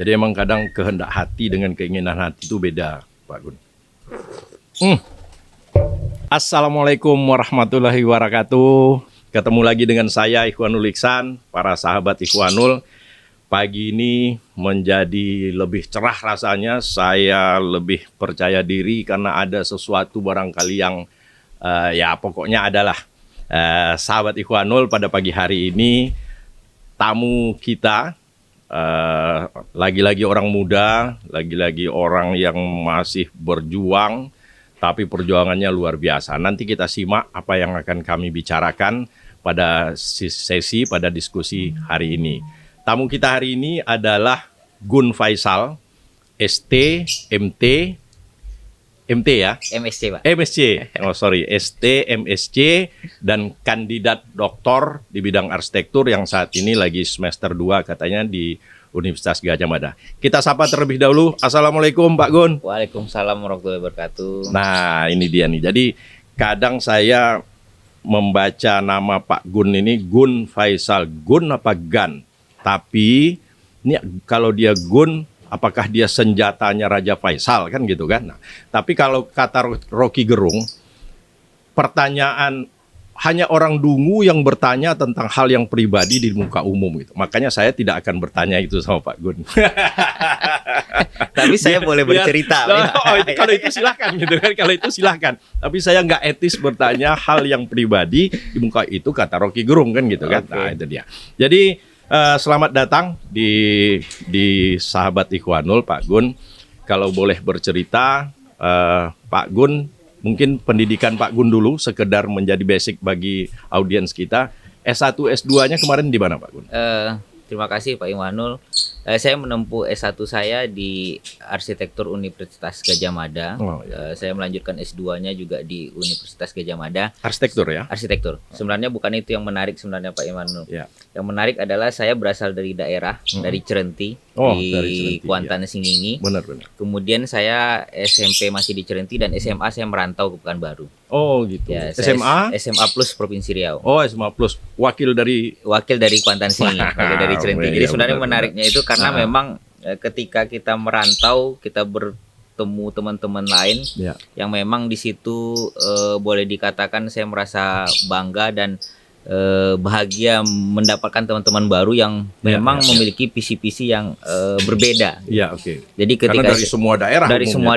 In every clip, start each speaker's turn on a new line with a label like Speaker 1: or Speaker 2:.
Speaker 1: Jadi emang kadang kehendak hati dengan keinginan hati itu beda, Pak Gun. Assalamualaikum warahmatullahi wabarakatuh. Ketemu lagi dengan saya Ikhwanul Iksan, para sahabat Ikhwanul. Pagi ini menjadi lebih cerah rasanya, saya lebih percaya diri karena ada sesuatu barangkali yang ya pokoknya adalah sahabat Ikhwanul pada pagi hari ini tamu kita. Lagi-lagi orang muda, lagi-lagi orang yang masih berjuang, tapi perjuangannya luar biasa. Nanti kita simak apa yang akan kami bicarakan pada sesi, pada diskusi hari ini. Tamu kita hari ini adalah Gun Faisal, ST, MT, MT ya?
Speaker 2: MSc, Pak.
Speaker 1: MSc, ST, MSc, dan kandidat doktor di bidang arsitektur yang saat ini lagi semester 2 katanya di Universitas Gadjah Mada. Kita sapa terlebih dahulu. Assalamualaikum Pak Gun.
Speaker 2: Waalaikumsalam warahmatullahi wabarakatuh.
Speaker 1: Nah ini dia nih, jadi kadang saya membaca nama Pak Gun ini, Gun Faisal, Gun apa Gan? Tapi ini kalau dia Gun, apakah dia senjatanya Raja Faisal kan gitu kan? Nah, tapi kalau kata Rocky Gerung, pertanyaan hanya orang dungu yang bertanya tentang hal yang pribadi di muka umum gitu. Makanya saya tidak akan bertanya itu sama Pak Gun.
Speaker 2: Tapi saya boleh bercerita.
Speaker 1: Kalau itu silahkan gitu kan. Kalau itu silahkan. Tapi saya nggak etis bertanya hal yang pribadi di muka itu kata Rocky Gerung kan gitu kan. Nah itu dia. Jadi selamat datang di sahabat Ikhwanul, Pak Gun. Kalau boleh bercerita, Pak Gun, mungkin pendidikan Pak Gun dulu, sekedar menjadi basic bagi audiens kita. S1, S2-nya kemarin di mana, Pak Gun?
Speaker 2: Terima kasih Pak Ikhwanul. Saya menempuh S1 saya di Arsitektur Universitas Gadjah Mada. Saya melanjutkan S2-nya juga di Universitas Gadjah Mada.
Speaker 1: Arsitektur ya?
Speaker 2: Arsitektur. Sebenarnya bukan itu yang menarik sebenarnya Pak Ikhwanul.
Speaker 1: Ya.
Speaker 2: Yang menarik adalah saya berasal dari daerah, dari Cerenti,
Speaker 1: dari Cerenti,
Speaker 2: Kuantan Singgingi.
Speaker 1: Benar.
Speaker 2: Kemudian saya SMP masih di Cerenti dan SMA saya merantau ke Pekanbaru.
Speaker 1: Oh gitu.
Speaker 2: Ya,
Speaker 1: SMA?
Speaker 2: SMA Plus Provinsi Riau.
Speaker 1: Oh SMA Plus. Wakil dari
Speaker 2: Kuantan Singgingi, wakil dari Cerenti. Jadi sebenarnya menariknya itu karena memang ketika kita merantau, kita bertemu teman-teman lain yang memang di situ boleh dikatakan saya merasa bangga dan bahagia mendapatkan teman-teman baru yang memang memiliki visi-visi yang berbeda.
Speaker 1: Iya, oke.
Speaker 2: Jadi ketika
Speaker 1: karena dari semua daerah,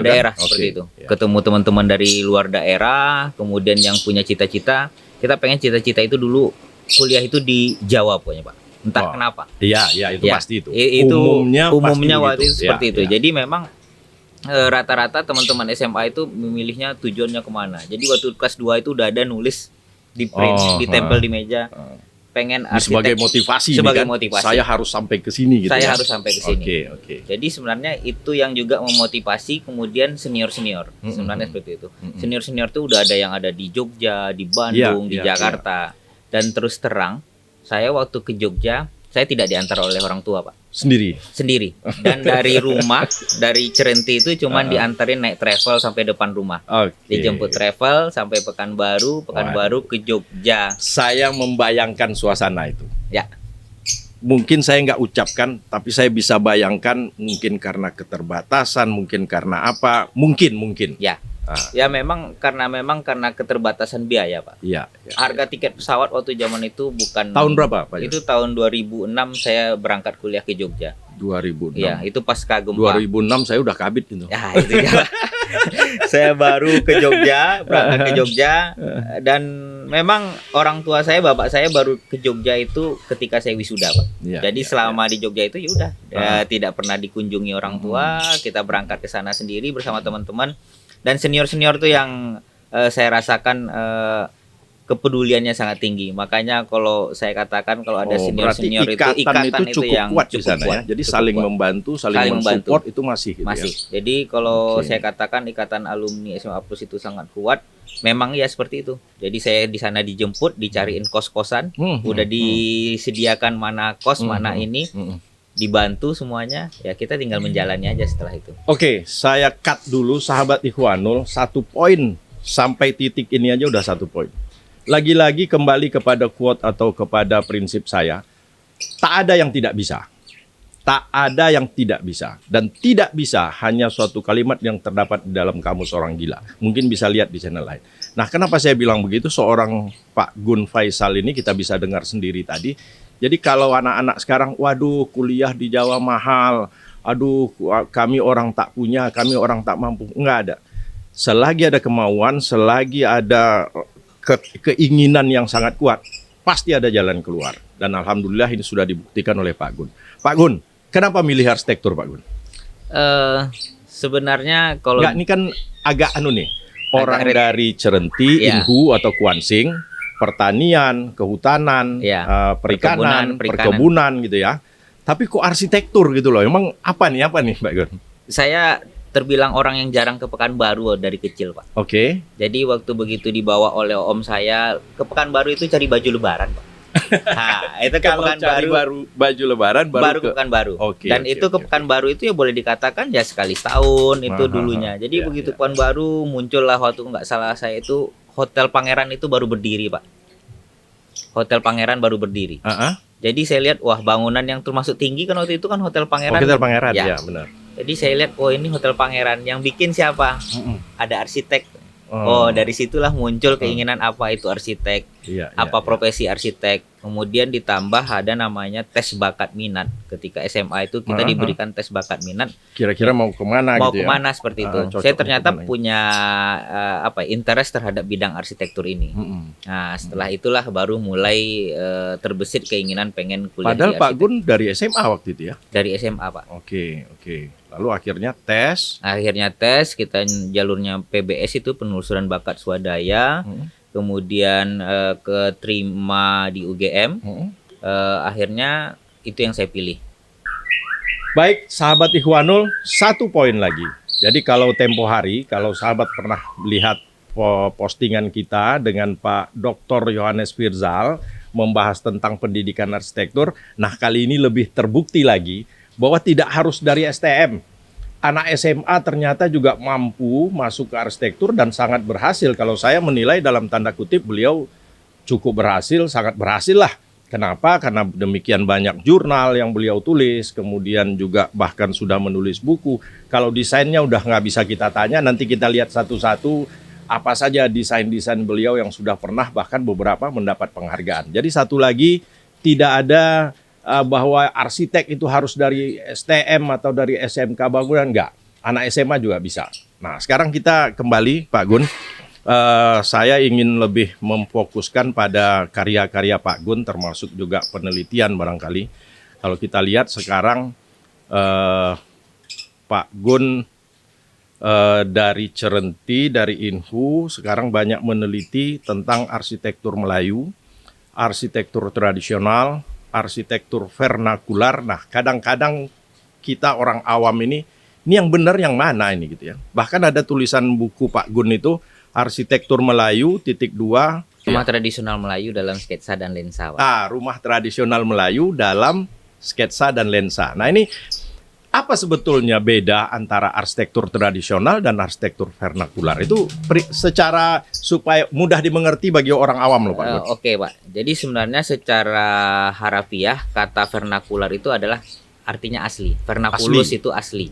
Speaker 2: daerah seperti itu. Ketemu teman-teman dari luar daerah, kemudian yang punya cita-cita, kita pengen cita-cita itu dulu kuliah itu di Jawa pokoknya, Pak. Entah kenapa.
Speaker 1: Iya, itu pasti itu.
Speaker 2: Umumnya waktu itu seperti itu.
Speaker 1: Ya.
Speaker 2: Jadi memang rata-rata teman-teman SMA itu memilihnya tujuannya kemana. Jadi waktu kelas 2 itu udah ada nulis di print, ditempel di meja. Pengen arsitek sebagai motivasi.
Speaker 1: Saya harus sampai ke sini gitu.
Speaker 2: Saya harus sampai ke sini.
Speaker 1: Oke.
Speaker 2: Jadi sebenarnya itu yang juga memotivasi kemudian senior-senior. Sebenarnya seperti itu. Senior-senior itu udah ada yang ada di Jogja, di Bandung, di Jakarta. Dan terus terang, saya waktu ke Jogja, saya tidak diantar oleh orang tua, Pak. Sendiri. Dan dari rumah, dari Cerenti itu cuman diantarin naik travel sampai depan rumah. Dijemput travel sampai Pekanbaru ke Jogja.
Speaker 1: Saya membayangkan suasana itu.
Speaker 2: Ya.
Speaker 1: Mungkin saya nggak ucapkan, tapi saya bisa bayangkan mungkin karena keterbatasan, mungkin karena apa, mungkin.
Speaker 2: Ya. Ya memang karena keterbatasan biaya, Pak.
Speaker 1: Iya.
Speaker 2: Harga tiket pesawat waktu zaman itu bukan.
Speaker 1: Tahun berapa, Pak?
Speaker 2: Itu tahun 2006 saya berangkat kuliah ke Jogja.
Speaker 1: 2006.
Speaker 2: Iya, itu pasca gempa.
Speaker 1: 2006 saya udah kabit itu.
Speaker 2: Ya, itu ya. Saya baru ke Jogja, berangkat ke Jogja, dan memang orang tua saya, bapak saya baru ke Jogja itu ketika saya wisuda, Pak. Jadi selama di Jogja itu ya udah tidak pernah dikunjungi orang tua, kita berangkat ke sana sendiri bersama teman-teman. Dan senior-senior tuh yang saya rasakan kepeduliannya sangat tinggi. Makanya kalau saya katakan kalau ada senior-senior itu ikatan itu
Speaker 1: cukup
Speaker 2: yang
Speaker 1: kuat di sana ya. Jadi saling membantu, saling mensupport itu masih gitu.
Speaker 2: Masih. Jadi kalau saya katakan ikatan alumni SMA Plus itu sangat kuat. Memang ya seperti itu. Jadi saya di sana dijemput, dicariin kos-kosan, udah disediakan mana kos, mana ini. Dibantu semuanya, ya kita tinggal menjalani aja setelah itu.
Speaker 1: Oke, saya cut dulu sahabat Ikhwanul, 1 poin sampai titik ini aja udah 1 poin. Lagi-lagi kembali kepada quote atau kepada prinsip saya, tak ada yang tidak bisa. Tak ada yang tidak bisa. Dan tidak bisa hanya suatu kalimat yang terdapat di dalam kamus orang gila. Mungkin bisa lihat di channel lain. Nah, kenapa saya bilang begitu? Seorang Pak Gun Faisal ini kita bisa dengar sendiri tadi. Jadi kalau anak-anak sekarang, waduh kuliah di Jawa mahal, aduh kami orang tak punya, kami orang tak mampu. Enggak ada. Selagi ada kemauan, selagi ada keinginan yang sangat kuat, pasti ada jalan keluar. Dan alhamdulillah ini sudah dibuktikan oleh Pak Gun. Pak Gun, kenapa milih arsitektur, Pak Gun?
Speaker 2: Sebenarnya kalau
Speaker 1: Enggak, ini kan agak nih. Orang dari Cerenti, Inhu atau Kuansing, pertanian, kehutanan, perikanan, perkebunan gitu ya. Tapi kok arsitektur gitu loh. Emang apa nih Pak Gun?
Speaker 2: Saya terbilang orang yang jarang ke Pekanbaru dari kecil, Pak.
Speaker 1: Oke.
Speaker 2: Jadi waktu begitu dibawa oleh om saya ke Pekanbaru itu cari baju lebaran, Pak. Nah, itu ke Pekanbaru,
Speaker 1: baju lebaran baru
Speaker 2: ke Pekanbaru. Dan itu ke
Speaker 1: oke.
Speaker 2: Pekanbaru itu ya boleh dikatakan ya sekali setahun itu dulunya. Jadi begitu Pekanbaru muncullah waktu nggak salah saya itu Hotel Pangeran itu baru berdiri, Pak. Hotel Pangeran baru berdiri. Jadi saya lihat wah bangunan yang termasuk tinggi kan waktu itu kan Hotel Pangeran.
Speaker 1: Hotel Pangeran ya benar.
Speaker 2: Jadi saya lihat oh ini Hotel Pangeran yang bikin siapa? Ada arsitek. Oh, dari situlah muncul keinginan apa itu arsitek, profesi arsitek. Kemudian ditambah ada namanya tes bakat minat. Ketika SMA itu kita diberikan tes bakat minat.
Speaker 1: Kira-kira mau kemana
Speaker 2: mau
Speaker 1: gitu
Speaker 2: kemana seperti itu. Saya ternyata punya interest terhadap bidang arsitektur ini. Nah, setelah itulah baru mulai terbesit keinginan pengen kuliah.
Speaker 1: Padahal Pak Gun dari SMA waktu itu ya?
Speaker 2: Dari SMA, Pak.
Speaker 1: Oke. Lalu akhirnya tes.
Speaker 2: Kita jalurnya PBS itu penelusuran bakat swadaya. Kemudian keterima di UGM. Akhirnya itu yang saya pilih.
Speaker 1: Baik, sahabat Ikhwanul, satu poin lagi. Jadi kalau tempo hari, kalau sahabat pernah lihat postingan kita dengan Pak Dr. Yohanes Firzal membahas tentang pendidikan arsitektur, nah kali ini lebih terbukti lagi bahwa tidak harus dari STM. Anak SMA ternyata juga mampu masuk ke arsitektur dan sangat berhasil. Kalau saya menilai dalam tanda kutip beliau cukup berhasil, sangat berhasil lah. Kenapa? Karena demikian banyak jurnal yang beliau tulis, kemudian juga bahkan sudah menulis buku. Kalau desainnya udah nggak bisa kita tanya, nanti kita lihat satu-satu apa saja desain-desain beliau yang sudah pernah bahkan beberapa mendapat penghargaan. Jadi satu lagi, tidak ada bahwa arsitek itu harus dari STM atau dari SMK bangunan, enggak. Anak SMA juga bisa. Nah, sekarang kita kembali, Pak Gun. Saya ingin lebih memfokuskan pada karya-karya Pak Gun, termasuk juga penelitian barangkali. Kalau kita lihat sekarang Pak Gun dari Cerenti, dari Inhu, sekarang banyak meneliti tentang arsitektur Melayu, arsitektur tradisional, arsitektur vernakular. Nah, kadang-kadang kita orang awam ini yang benar yang mana ini gitu ya. Bahkan ada tulisan buku Pak Gun itu arsitektur Melayu _2
Speaker 2: rumah tradisional Melayu dalam sketsa dan lensa.
Speaker 1: Rumah tradisional Melayu dalam sketsa dan lensa. Nah, ini apa sebetulnya beda antara arsitektur tradisional dan arsitektur vernakular? Itu secara supaya mudah dimengerti bagi orang awam loh, Pak.
Speaker 2: Oke, Pak. Jadi sebenarnya secara harafiah kata vernakular itu adalah artinya asli. Vernakulus itu asli.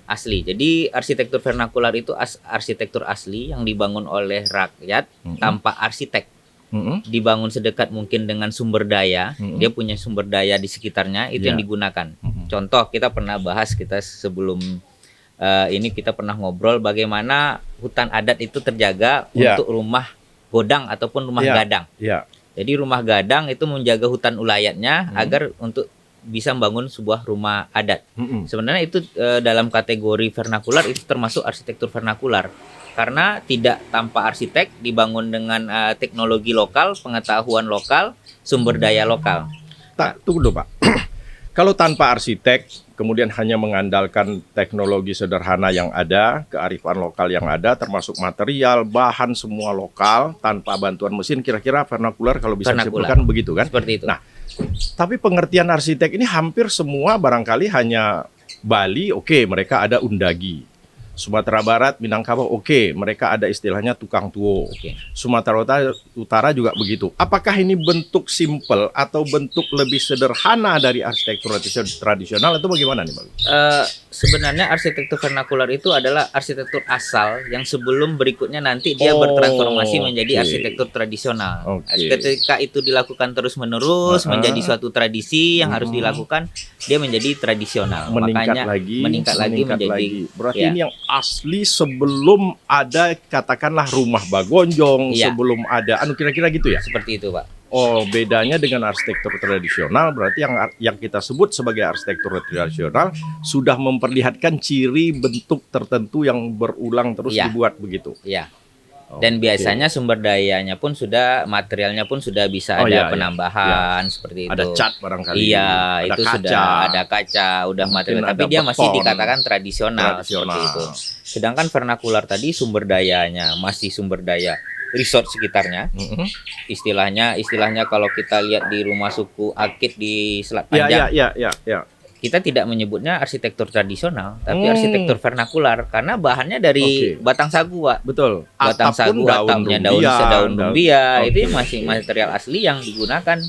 Speaker 2: Asli. Jadi arsitektur vernakular itu arsitektur asli yang dibangun oleh rakyat tanpa arsitek. Dibangun sedekat mungkin dengan sumber daya, dia punya sumber daya di sekitarnya, itu yang digunakan. Contoh, kita pernah bahas, kita sebelum ini kita pernah ngobrol bagaimana hutan adat itu terjaga untuk rumah godang ataupun rumah gadang. Jadi rumah gadang itu menjaga hutan ulayatnya agar untuk bisa membangun sebuah rumah adat. Sebenarnya itu dalam kategori vernakular itu termasuk arsitektur vernakular. Karena tidak tanpa arsitek, dibangun dengan teknologi lokal, pengetahuan lokal, sumber daya lokal.
Speaker 1: Tunggu dulu, Pak. Kalau tanpa arsitek, kemudian hanya mengandalkan teknologi sederhana yang ada, kearifan lokal yang ada, termasuk material, bahan semua lokal, tanpa bantuan mesin, kira-kira vernakular kalau bisa disebutkan begitu kan?
Speaker 2: Seperti itu.
Speaker 1: Nah, tapi pengertian arsitek ini hampir semua barangkali hanya Bali, mereka ada undagi. Sumatera Barat, Minangkabau, oke, mereka ada istilahnya tukang tuo.
Speaker 2: Oke.
Speaker 1: Sumatera Utara juga begitu. Apakah ini bentuk simpel atau bentuk lebih sederhana dari arsitektur tradisional atau bagaimana nih, Bang?
Speaker 2: Sebenarnya arsitektur vernakular itu adalah arsitektur asal yang sebelum berikutnya nanti dia bertransformasi menjadi arsitektur tradisional. Ketika itu dilakukan terus-menerus menjadi suatu tradisi yang harus dilakukan, dia menjadi tradisional. Makanya meningkat lagi menjadi.
Speaker 1: Berarti ini yang asli sebelum ada katakanlah rumah Bagonjong, sebelum ada kira-kira gitu ya?
Speaker 2: Seperti itu, Pak.
Speaker 1: Oh, bedanya dengan arsitektur tradisional berarti yang kita sebut sebagai arsitektur tradisional sudah memperlihatkan ciri bentuk tertentu yang berulang terus dibuat begitu.
Speaker 2: Iya. Dan biasanya sumber dayanya pun sudah, materialnya pun sudah bisa ada penambahan seperti itu.
Speaker 1: Ada cat barangkali.
Speaker 2: Iya,
Speaker 1: ada
Speaker 2: itu
Speaker 1: kaca.
Speaker 2: Sudah ada kaca, udah material. Tapi dia masih dikatakan tradisional seperti itu. Sedangkan vernakular tadi sumber dayanya masih sumber daya resort sekitarnya. Istilahnya kalau kita lihat di rumah suku Akit di Selat Panjang.
Speaker 1: Iya.
Speaker 2: Kita tidak menyebutnya arsitektur tradisional, tapi arsitektur vernakular karena bahannya dari batang sagu, Pak.
Speaker 1: Betul.
Speaker 2: Batang sagu, atapnya daun rumbia, itu masih material asli yang digunakan.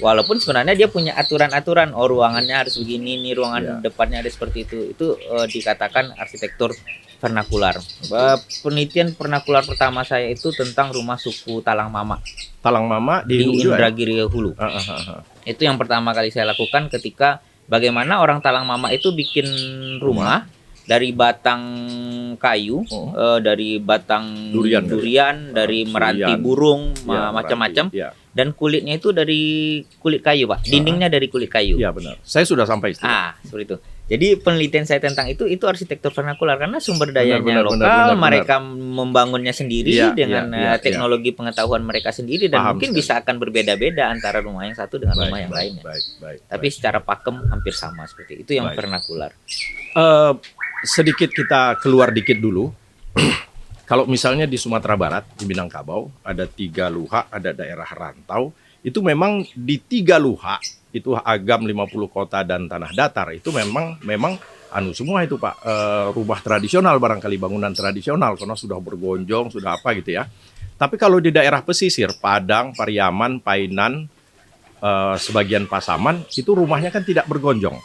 Speaker 2: Walaupun sebenarnya dia punya aturan-aturan, ruangannya harus begini, nih ruangan depannya ada seperti itu. Itu dikatakan arsitektur vernakular. Penelitian vernakular pertama saya itu tentang rumah suku Talang Mama.
Speaker 1: Talang Mama di
Speaker 2: Indragiri Hulu. Itu yang pertama kali saya lakukan ketika bagaimana orang Talang Mama itu bikin rumah dari batang kayu, dari batang durian, dari meranti burung, macam-macam. Dan kulitnya itu dari kulit kayu, Pak. Dindingnya dari kulit kayu.
Speaker 1: Iya, benar. Saya sudah sampai situ.
Speaker 2: Seperti itu. Jadi penelitian saya tentang itu arsitektur vernakular karena sumber dayanya lokal, mereka membangunnya sendiri dengan teknologi pengetahuan mereka sendiri dan mungkin bisa akan berbeda-beda antara rumah yang satu dengan rumah yang lainnya. Tapi secara pakem hampir sama seperti itu yang vernakular.
Speaker 1: Sedikit kita keluar dikit dulu. Kalau misalnya di Sumatera Barat, di Minangkabau, ada 3 luha, ada daerah rantau. Itu memang di 3 luha, itu Agam, 50 kota, dan Tanah Datar. Itu memang semua itu, Pak. Rumah tradisional, barangkali bangunan tradisional, karena sudah bergonjong, sudah apa gitu ya. Tapi kalau di daerah pesisir, Padang, Pariaman, Painan, sebagian Pasaman, itu rumahnya kan tidak bergonjong.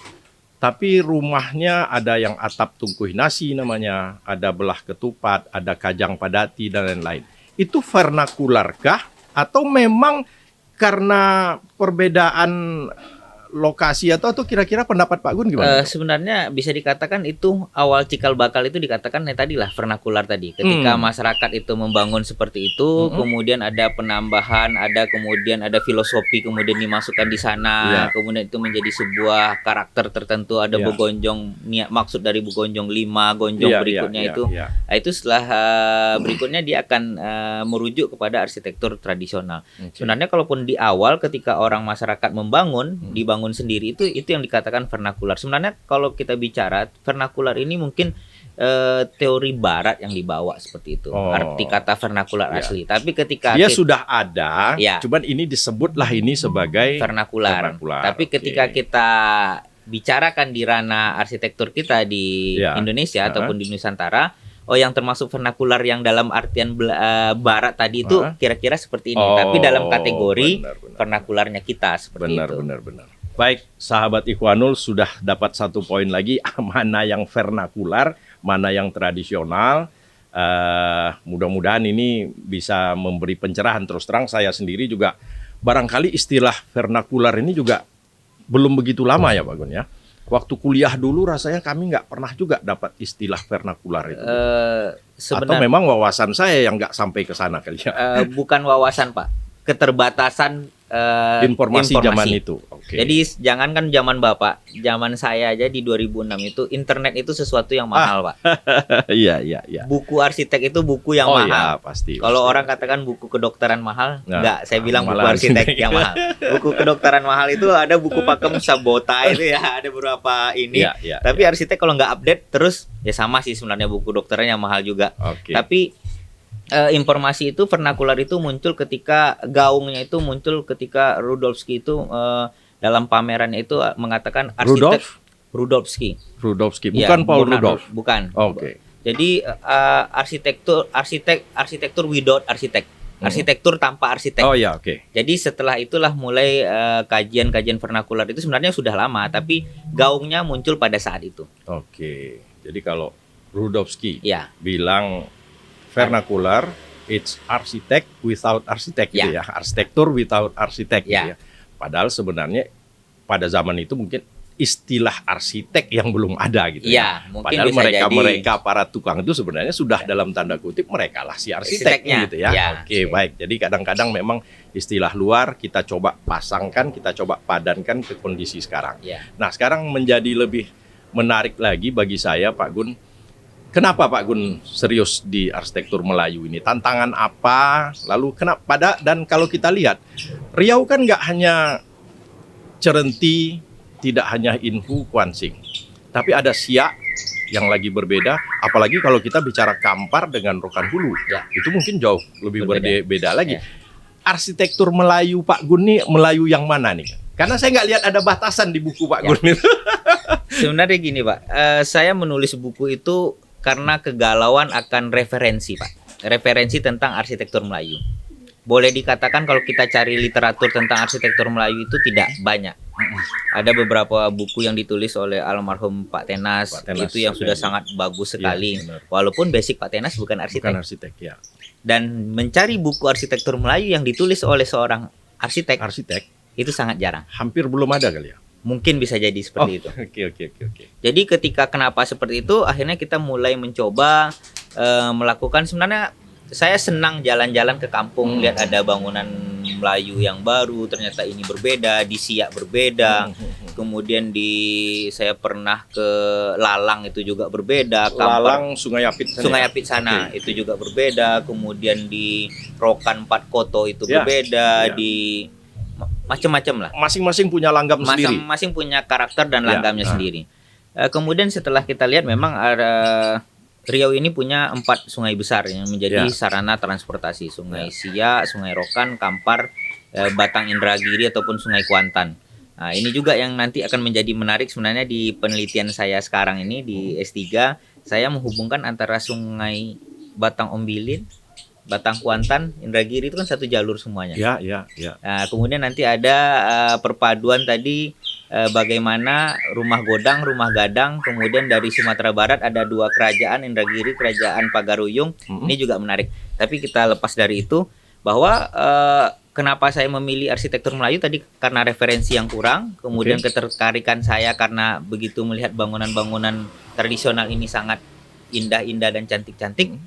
Speaker 1: Tapi rumahnya ada yang atap tungkuh nasi namanya, ada belah ketupat, ada kajang padati, dan lain-lain. Itu vernakularkah? Atau memang karena perbedaan lokasi atau kira-kira pendapat Pak Gun gimana?
Speaker 2: Sebenarnya bisa dikatakan itu awal cikal bakal itu dikatakan tadi lah vernakular tadi. Ketika masyarakat itu membangun seperti itu, kemudian ada penambahan, kemudian ada filosofi kemudian dimasukkan di sana, kemudian itu menjadi sebuah karakter tertentu, ada begonjong, maksud dari begonjong 5 gonjong berikutnya itu. Nah, itu setelah berikutnya dia akan merujuk kepada arsitektur tradisional. Sebenarnya kalaupun di awal ketika orang masyarakat dibangun sendiri itu yang dikatakan vernakular. Sebenarnya kalau kita bicara vernakular ini mungkin teori barat yang dibawa seperti itu. Arti kata vernakular asli. Tapi ketika
Speaker 1: dia sudah ada, cuman ini disebutlah ini sebagai
Speaker 2: vernakular. Tapi ketika kita bicarakan di ranah arsitektur kita di Indonesia ataupun di Nusantara, yang termasuk vernakular yang dalam artian barat tadi itu kira-kira seperti ini. Tapi dalam kategori vernakularnya kita seperti itu.
Speaker 1: Benar. Baik, sahabat Ikhwanul sudah dapat 1 poin lagi, mana yang vernakular, mana yang tradisional. Mudah-mudahan ini bisa memberi pencerahan. Terus terang saya sendiri juga barangkali istilah vernakular ini juga belum begitu lama ya Pak Gun ya. Waktu kuliah dulu rasanya kami nggak pernah juga dapat istilah vernakular itu. Atau memang wawasan saya yang nggak sampai ke sana kali ya.
Speaker 2: Bukan wawasan, Pak. Keterbatasan
Speaker 1: informasi zaman itu.
Speaker 2: Jadi jangankan zaman Bapak, zaman saya aja di 2006 itu internet itu sesuatu yang mahal, Pak.
Speaker 1: Iya.
Speaker 2: Buku arsitek itu buku yang mahal.
Speaker 1: Pasti.
Speaker 2: Kalau orang katakan buku kedokteran mahal, enggak, saya bilang buku arsitek yang mahal. Buku kedokteran mahal itu ada buku pakem Sabota itu ya, ada beberapa ini. Tapi arsitek kalau nggak update terus ya sama sih sebenarnya buku kedokteran yang mahal juga. Tapi informasi itu vernakular itu muncul ketika gaungnya itu muncul ketika Rudolfsky itu dalam pamerannya itu mengatakan arsitek Rudolfsky.
Speaker 1: Bukan Paul Rudolph.
Speaker 2: Bukan. Jadi arsitektur without arsitek. Arsitektur tanpa arsitek.
Speaker 1: Oh ya, oke.
Speaker 2: Jadi setelah itulah mulai kajian-kajian vernakular itu sebenarnya sudah lama, tapi gaungnya muncul pada saat itu.
Speaker 1: Oke. Jadi kalau Rudowski
Speaker 2: Ya.
Speaker 1: bilang vernakular, it's arsitek without arsitek gitu ya. Arsitektur without arsitek gitu ya. Padahal sebenarnya pada zaman itu mungkin istilah arsitek yang belum ada gitu ya.
Speaker 2: Mungkin
Speaker 1: Padahal
Speaker 2: bisa
Speaker 1: mereka para tukang itu sebenarnya sudah dalam tanda kutip mereka lah si arsiteknya gitu ya. Oke, baik. Jadi kadang-kadang memang istilah luar kita coba pasangkan, kita coba padankan ke kondisi sekarang. Nah, sekarang menjadi lebih menarik lagi bagi saya, Pak Gun. Kenapa Pak Gun serius di arsitektur Melayu ini? Tantangan apa? Lalu kenapa? Dan kalau kita lihat, Riau kan nggak hanya Cerenti, tidak hanya Inhu, Kuansing, tapi ada Siak yang lagi berbeda. Apalagi kalau kita bicara Kampar dengan Rokan Hulu, itu mungkin jauh lebih berbeda lagi. Arsitektur Melayu Pak Gun nih, Melayu yang mana nih? Karena saya nggak lihat ada batasan di buku Pak Gun itu.
Speaker 2: Sebenarnya gini Pak, saya menulis buku itu karena kegalauan akan referensi Pak. Referensi tentang arsitektur Melayu. Boleh dikatakan kalau kita cari literatur tentang arsitektur Melayu itu tidak banyak. Ada beberapa buku yang ditulis oleh almarhum Pak Tenas itu yang sudah sangat bagus sekali. Walaupun basic Pak Tenas bukan arsitek.
Speaker 1: Bukan arsitek ya.
Speaker 2: Dan mencari buku arsitektur Melayu yang ditulis oleh seorang arsitek itu sangat jarang.
Speaker 1: Hampir belum ada kali ya.
Speaker 2: Mungkin bisa jadi seperti itu.
Speaker 1: Oke.
Speaker 2: Jadi ketika kenapa seperti itu, akhirnya kita mulai mencoba melakukan, sebenarnya saya senang jalan-jalan ke kampung, lihat ada bangunan Melayu yang baru, ternyata ini berbeda, di Siak berbeda. Kemudian saya pernah ke Lalang itu juga berbeda.
Speaker 1: Lalang Sungai Apit sana.
Speaker 2: Sungai Apit sana itu juga berbeda. Kemudian di Rokan Empat Koto itu berbeda. Di macam-macam lah. Masing-masing punya langgam sendiri. Masing-masing punya karakter dan langgamnya sendiri. Kemudian setelah kita lihat memang ada Riau ini punya 4 sungai besar yang menjadi sarana transportasi. Sungai Siak, Sungai Rokan, Kampar, Batang Indragiri ataupun Sungai Kuantan. Nah, ini juga yang nanti akan menjadi menarik sebenarnya di penelitian saya sekarang ini di S3. Saya menghubungkan antara Sungai Batang Ombilin, Batang Kuantan, Indragiri itu kan satu jalur semuanya. Nah, kemudian nanti ada perpaduan tadi bagaimana Rumah Godang, Rumah Gadang, kemudian dari Sumatera Barat ada 2 kerajaan, Indragiri, Kerajaan Pagaruyung. Ini juga menarik. Tapi kita lepas dari itu bahwa kenapa saya memilih arsitektur Melayu tadi karena referensi yang kurang, kemudian ketertarikan saya karena begitu melihat bangunan-bangunan tradisional ini sangat indah-indah dan cantik-cantik.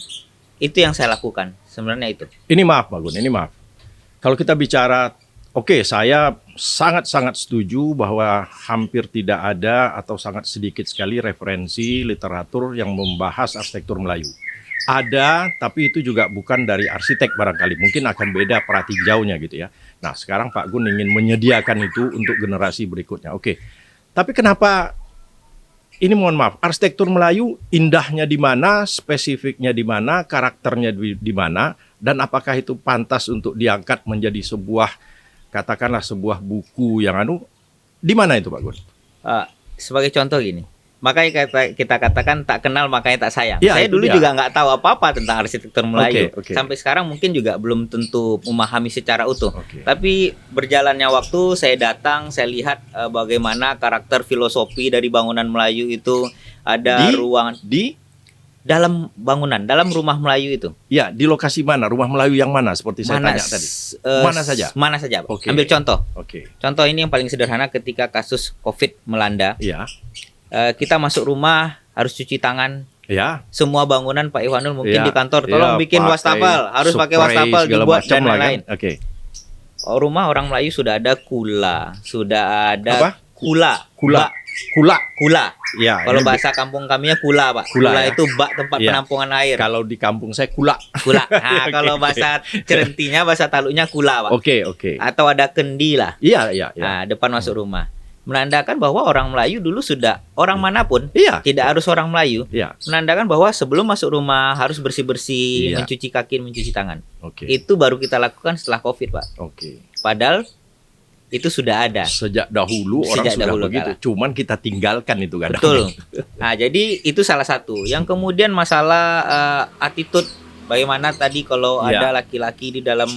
Speaker 2: Itu yang saya lakukan, sebenarnya itu.
Speaker 1: Ini maaf Pak Gun, ini maaf. Kalau kita bicara, saya sangat-sangat setuju bahwa hampir tidak ada atau sangat sedikit sekali referensi literatur yang membahas arsitektur Melayu. Ada, tapi itu juga bukan dari arsitek barangkali. Mungkin akan beda pratinjaunya gitu ya. Nah, sekarang Pak Gun ingin menyediakan itu untuk generasi berikutnya. Tapi kenapa... Ini mohon maaf, arsitektur Melayu indahnya di mana, spesifiknya di mana, karakternya di mana, dan apakah itu pantas untuk diangkat menjadi sebuah, katakanlah sebuah buku yang di mana itu Pak Gun?
Speaker 2: Sebagai contoh gini, makanya kita katakan tak kenal makanya tak sayang. Saya dulu juga nggak tahu apa-apa tentang arsitektur Melayu. Sampai sekarang mungkin juga belum tentu memahami secara utuh. Tapi berjalannya waktu, saya datang, saya lihat bagaimana karakter filosofi dari bangunan Melayu itu. Ada ruangan di dalam bangunan, dalam rumah Melayu itu. Ya, di lokasi mana? Rumah Melayu yang mana? Seperti saya tanya tadi. Mana saja? Mana saja. Ambil contoh. Contoh ini yang paling sederhana ketika kasus COVID melanda. Kita masuk rumah harus cuci tangan. Semua bangunan Pak Iwanul mungkin di kantor tolong bikin wastafel, harus pakai wastafel dibuat dan lain-lain. Rumah orang Melayu sudah ada kula, sudah ada kula. Kalau bahasa kampung kaminya kula, Pak. Kula itu bak tempat penampungan air.
Speaker 1: Kalau di kampung saya kula.
Speaker 2: Nah, kalau bahasa Cerentinya, bahasa Taluknya kula, Pak. Atau ada kendi lah. Nah, depan masuk rumah. Menandakan bahwa orang Melayu dulu sudah, orang manapun, tidak harus orang Melayu, menandakan bahwa sebelum masuk rumah harus bersih-bersih, mencuci kaki, mencuci tangan. Itu baru kita lakukan setelah COVID, Pak. Padahal itu sudah ada.
Speaker 1: Sejak dahulu orang sudah begitu. Kala. Cuman kita tinggalkan itu kadang.
Speaker 2: Betul. Nah, jadi itu salah satu. Yang kemudian masalah attitude. Bagaimana tadi kalau ada laki-laki di dalam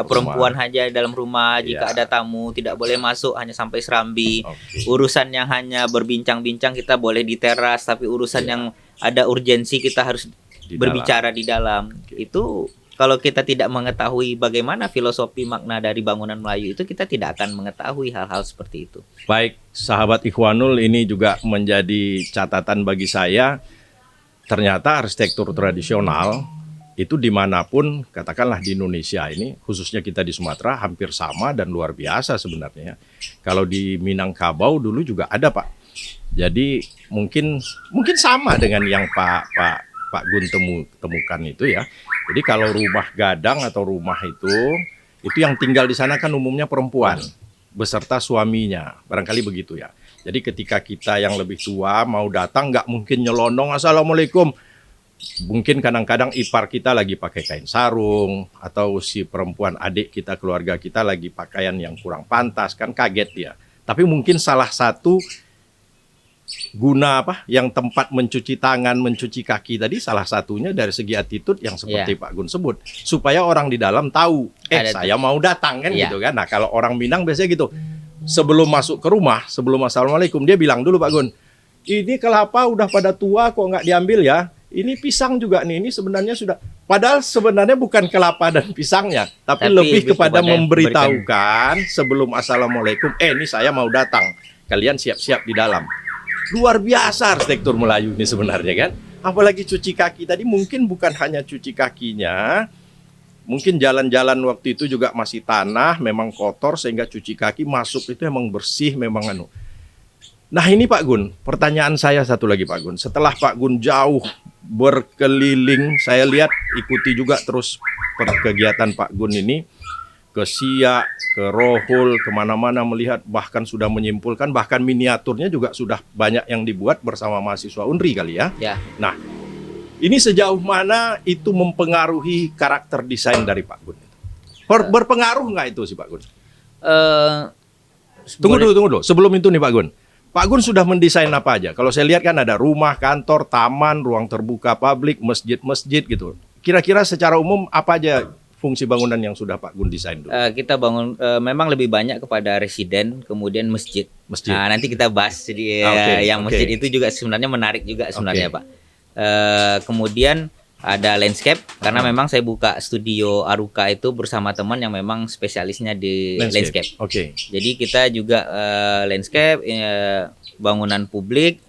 Speaker 2: perempuan hanya dalam rumah, jika ada tamu tidak boleh masuk, hanya sampai serambi. Urusan yang hanya berbincang-bincang kita boleh di teras, tapi urusan yang ada urgensi kita harus berbicara di dalam. Itu kalau kita tidak mengetahui bagaimana filosofi makna dari bangunan Melayu itu, kita tidak akan mengetahui hal-hal seperti itu.
Speaker 1: Baik, sahabat Ikhwanul, ini juga menjadi catatan bagi saya. Ternyata arsitektur tradisional itu dimanapun, katakanlah di Indonesia ini, khususnya kita di Sumatera, hampir sama dan luar biasa sebenarnya. Kalau di Minangkabau dulu juga ada, Pak. Jadi mungkin sama dengan yang Pak Gun temukan itu ya. Jadi kalau rumah gadang atau rumah itu yang tinggal di sana kan umumnya perempuan beserta suaminya, barangkali begitu ya. Jadi ketika kita yang lebih tua mau datang, nggak mungkin nyelonong assalamualaikum. Mungkin kadang-kadang ipar kita lagi pakai kain sarung, atau si perempuan adik kita, keluarga kita lagi pakaian yang kurang pantas, kan kaget dia. Tapi mungkin salah satu guna yang tempat mencuci tangan, mencuci kaki tadi, salah satunya dari segi attitude yang seperti Pak Gun sebut, supaya orang di dalam tahu saya mau datang kan gitu kan. Nah, kalau orang Minang biasanya gitu, sebelum masuk ke rumah, sebelum assalamualaikum, dia bilang dulu, Pak Gun, ini kelapa udah pada tua kok nggak diambil ya, ini pisang juga nih, ini sebenarnya sudah, padahal sebenarnya bukan kelapa dan pisangnya, tapi lebih kepada memberitahukan sebelum assalamualaikum, ini saya mau datang, kalian siap-siap di dalam. Luar biasa arsitektur Melayu ini sebenarnya kan. Apalagi cuci kaki tadi, mungkin bukan hanya cuci kakinya, mungkin jalan-jalan waktu itu juga masih tanah, memang kotor sehingga cuci kaki masuk itu emang bersih, memang anu. Nah ini Pak Gun, pertanyaan saya satu lagi Pak Gun. Setelah Pak Gun jauh berkeliling, saya lihat ikuti juga terus kegiatan Pak Gun ini, ke Siak, ke Rohul, kemana-mana melihat, bahkan sudah menyimpulkan, bahkan miniaturnya juga sudah banyak yang dibuat bersama mahasiswa UNRI kali ya. Nah, ini sejauh mana itu mempengaruhi karakter desain dari Pak Gun? Berpengaruh nggak itu sih Pak Gun? Tunggu dulu. Sebelum itu nih Pak Gun. Pak Gun sudah mendesain apa aja? Kalau saya lihat kan ada rumah, kantor, taman, ruang terbuka publik, masjid-masjid gitu. Kira-kira secara umum apa aja fungsi bangunan yang sudah Pak Gun desain dulu?
Speaker 2: Kita bangun memang lebih banyak kepada residen, kemudian masjid. Nah, nanti kita bahas yang masjid itu juga sebenarnya menarik juga sebenarnya Pak. Kemudian ada landscape, karena memang saya buka studio Aruka itu bersama teman yang memang spesialisnya di landscape. Jadi kita juga landscape, bangunan publik,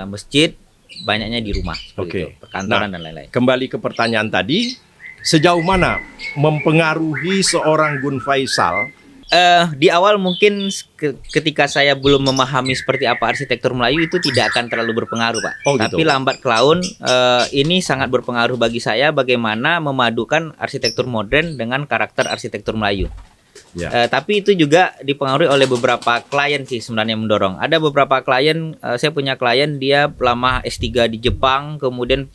Speaker 2: masjid, banyaknya di rumah, itu, perkantoran dan lain-lain.
Speaker 1: Kembali ke pertanyaan tadi, sejauh mana mempengaruhi seorang Gun Faisal?
Speaker 2: Di awal mungkin ketika saya belum memahami seperti apa arsitektur Melayu itu tidak akan terlalu berpengaruh Pak. Tapi lambat kelaun ini sangat berpengaruh bagi saya bagaimana memadukan arsitektur modern dengan karakter arsitektur Melayu. Tapi itu juga dipengaruhi oleh beberapa klien sih sebenarnya mendorong. Ada beberapa klien, saya punya klien dia lama S3 di Jepang, kemudian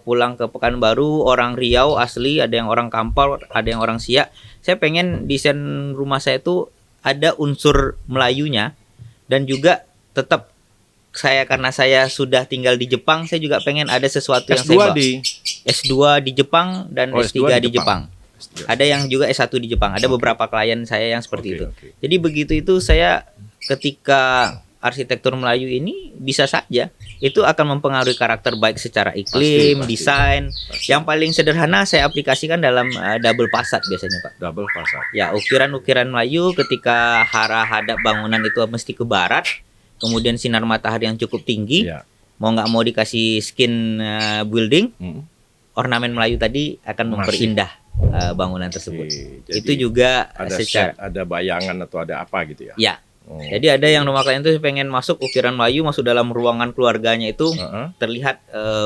Speaker 2: pulang ke Pekanbaru, orang Riau asli, ada yang orang Kampar, ada yang orang Siak. Saya pengen desain rumah saya itu ada unsur Melayunya, dan juga tetap karena saya sudah tinggal di Jepang, saya juga pengen ada sesuatu yang saya bawa. S2 di Jepang dan S3 di Jepang. Ada yang juga S1 di Jepang. Ada beberapa klien saya yang seperti itu. Jadi begitu itu saya ketika arsitektur Melayu ini bisa saja itu akan mempengaruhi karakter baik secara iklim, desain. Yang paling sederhana saya aplikasikan dalam double fasad biasanya Pak.
Speaker 1: Double fasad.
Speaker 2: Ya, ukiran-ukiran Melayu ketika hadap bangunan itu mesti ke barat, kemudian sinar matahari yang cukup tinggi. Mau nggak mau dikasih skin building, ornamen Melayu tadi akan memperindah bangunan tersebut.
Speaker 1: Jadi
Speaker 2: itu juga
Speaker 1: ada bayangan atau ada apa gitu ya?
Speaker 2: Ya. Jadi ada yang rumah klien itu pengen masuk ukiran Melayu, masuk dalam ruangan keluarganya itu terlihat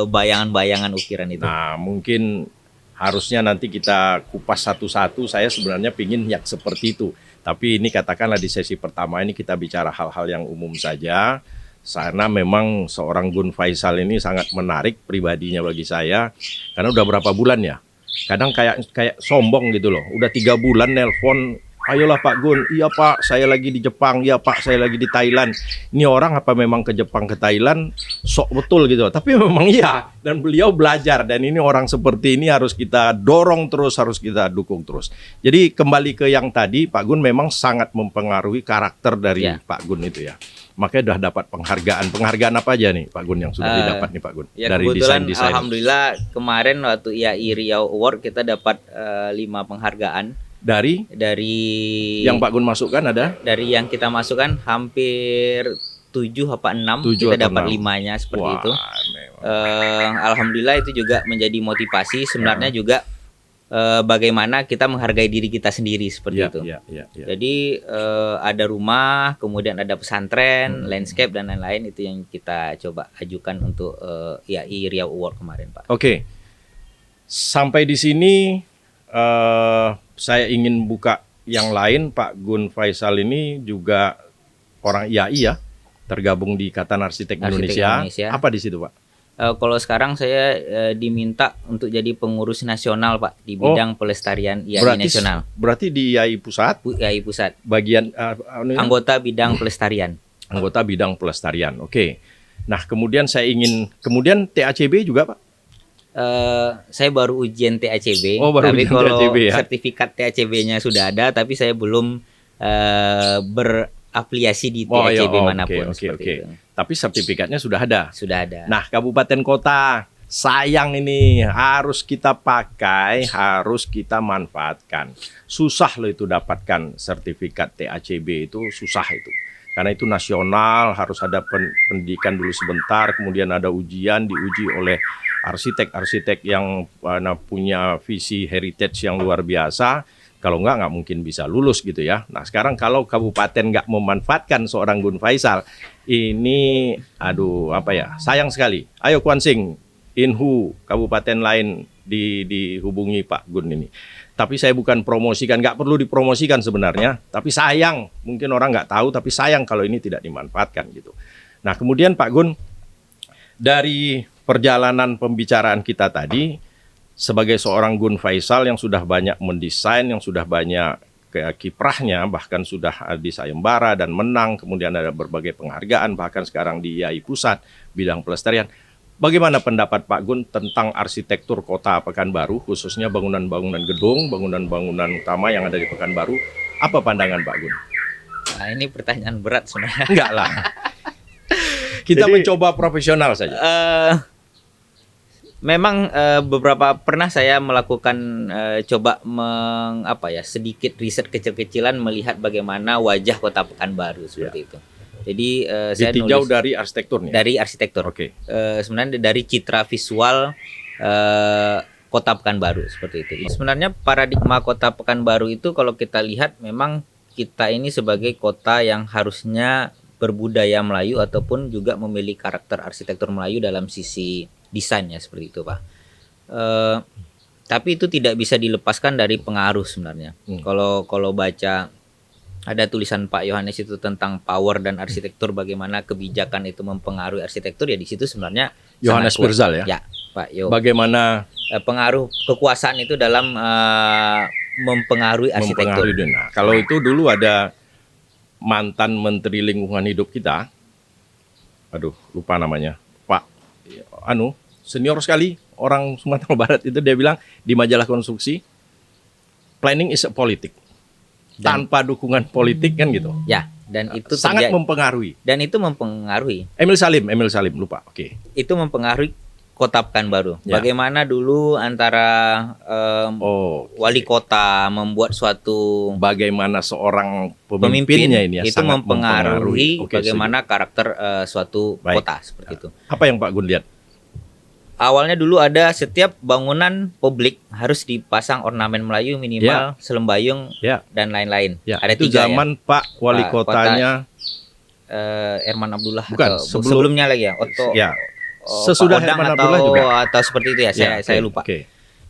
Speaker 2: bayangan-bayangan ukiran itu.
Speaker 1: Nah, mungkin harusnya nanti kita kupas satu-satu. Saya sebenarnya pingin yang seperti itu. Tapi ini katakanlah di sesi pertama ini kita bicara hal-hal yang umum saja. Karena memang seorang Gun Faisal ini sangat menarik pribadinya bagi saya. Karena udah berapa bulan ya? Kadang kayak sombong gitu loh. Udah 3 bulan nelpon ayolah Pak Gun, iya Pak, saya lagi di Jepang, iya Pak, saya lagi di Thailand. Ini orang apa memang ke Jepang, ke Thailand, sok betul gitu. Tapi memang iya, dan beliau belajar. Dan ini orang seperti ini harus kita dorong terus, harus kita dukung terus. Jadi kembali ke yang tadi, Pak Gun memang sangat mempengaruhi karakter dari Pak Gun itu ya. Makanya udah dapat penghargaan. Penghargaan apa aja nih Pak Gun yang sudah didapat nih Pak Gun?
Speaker 2: Ya,
Speaker 1: dari
Speaker 2: kebetulan
Speaker 1: desain-desain.
Speaker 2: Alhamdulillah kemarin waktu IAI Riau Award kita dapat 5 penghargaan.
Speaker 1: Dari yang Pak Gun masukkan ada?
Speaker 2: Dari yang kita masukkan hampir 7 apa 6 kita dapat 5-nya seperti itu. Alhamdulillah itu juga menjadi motivasi sebenarnya juga bagaimana kita menghargai diri kita sendiri seperti itu. Jadi ada rumah, kemudian ada pesantren, landscape dan lain-lain, itu yang kita coba ajukan untuk IAI Riau Award kemarin, Pak.
Speaker 1: Oke. Sampai di sini saya ingin buka yang lain. Pak Gun Faisal ini juga orang IAI ya, tergabung di Ikatan Arsitek Indonesia. Apa di situ, Pak?
Speaker 2: Kalau sekarang saya diminta untuk jadi pengurus nasional, Pak, di bidang pelestarian IAI nasional.
Speaker 1: Berarti di IAI Pusat?
Speaker 2: IAI Pusat.
Speaker 1: Bagian
Speaker 2: anggota bidang pelestarian.
Speaker 1: Anggota bidang pelestarian. Oke. Nah, kemudian kemudian TACB juga, Pak?
Speaker 2: Saya baru ujian TACB.
Speaker 1: Tapi
Speaker 2: kalau
Speaker 1: TACB, ya?
Speaker 2: sertifikat TACB-nya sudah ada, tapi saya belum berafiliasi di TACB manapun. Oke. Tapi sertifikatnya sudah ada. Sudah ada.
Speaker 1: Nah, kabupaten kota, sayang ini harus kita pakai, harus kita manfaatkan. Susah loh itu dapatkan sertifikat TACB, itu susah itu. Karena itu nasional, harus ada pendidikan dulu sebentar, kemudian ada ujian, diuji oleh arsitek-arsitek yang punya visi heritage yang luar biasa. Kalau nggak mungkin bisa lulus gitu ya. Nah, sekarang kalau kabupaten nggak memanfaatkan seorang Gun Faisal, ini sayang sekali. Ayo Kwansing, Inhu, kabupaten lain dihubungi Pak Gun ini. Tapi saya bukan promosikan, nggak perlu dipromosikan sebenarnya. Tapi sayang, mungkin orang nggak tahu, tapi sayang kalau ini tidak dimanfaatkan gitu. Nah, kemudian Pak Gun, dari perjalanan pembicaraan kita tadi, sebagai seorang Gun Faisal yang sudah banyak mendesain, yang sudah banyak kiprahnya, bahkan sudah di sayembara dan menang, kemudian ada berbagai penghargaan, bahkan sekarang di IAI Pusat, bidang pelestarian. Bagaimana pendapat Pak Gun tentang arsitektur kota Pekanbaru, khususnya bangunan-bangunan gedung, bangunan-bangunan utama yang ada di Pekanbaru? Apa pandangan Pak Gun?
Speaker 2: Nah, ini pertanyaan berat sebenarnya.
Speaker 1: Enggak lah. Kita mencoba profesional saja.
Speaker 2: Memang beberapa pernah saya melakukan sedikit riset kecil-kecilan melihat bagaimana wajah kota Pekanbaru seperti itu. Jadi saya
Speaker 1: ditinjau dari arsitekturnya.
Speaker 2: Dari arsitektur.
Speaker 1: Oke.
Speaker 2: Sebenarnya dari citra visual kota Pekanbaru seperti itu. Sebenarnya paradigma kota Pekanbaru itu kalau kita lihat memang kita ini sebagai kota yang harusnya berbudaya Melayu ataupun juga memiliki karakter arsitektur Melayu dalam sisi desainnya seperti itu, Pak. Tapi itu tidak bisa dilepaskan dari pengaruh sebenarnya. Kalau baca ada tulisan Pak Yohanes itu tentang power dan arsitektur, bagaimana kebijakan itu mempengaruhi arsitektur, ya di situ sebenarnya
Speaker 1: Yohanes Pirzal ya.
Speaker 2: Ya, Pak Yo.
Speaker 1: Bagaimana
Speaker 2: pengaruh kekuasaan itu dalam mempengaruhi arsitektur.
Speaker 1: Nah, kalau itu dulu ada mantan Menteri Lingkungan Hidup kita, lupa namanya, Pak senior sekali, orang Sumatera Barat itu, dia bilang di majalah Konstruksi, planning is a politik. Tanpa dukungan politik kan gitu.
Speaker 2: Ya, dan itu
Speaker 1: sangat mempengaruhi.
Speaker 2: Dan itu mempengaruhi.
Speaker 1: Emil Salim, lupa. Oke.
Speaker 2: Itu mempengaruhi kota Pekanbaru. Ya. Bagaimana dulu antara wali kota membuat suatu,
Speaker 1: bagaimana seorang pemimpinnya ini
Speaker 2: itu mempengaruhi bagaimana karakter suatu kota seperti itu.
Speaker 1: Apa yang Pak Gun lihat?
Speaker 2: Awalnya dulu ada setiap bangunan publik harus dipasang ornamen Melayu minimal selembayung dan lain-lain.
Speaker 1: Ya,
Speaker 2: ada
Speaker 1: itu
Speaker 2: 3
Speaker 1: zaman Pak Wali Kotanya
Speaker 2: Herman Abdullah.
Speaker 1: Bukan,
Speaker 2: sebelumnya lagi ya.
Speaker 1: Sesudah Herman Abdullah juga
Speaker 2: atau seperti itu ya. Saya lupa.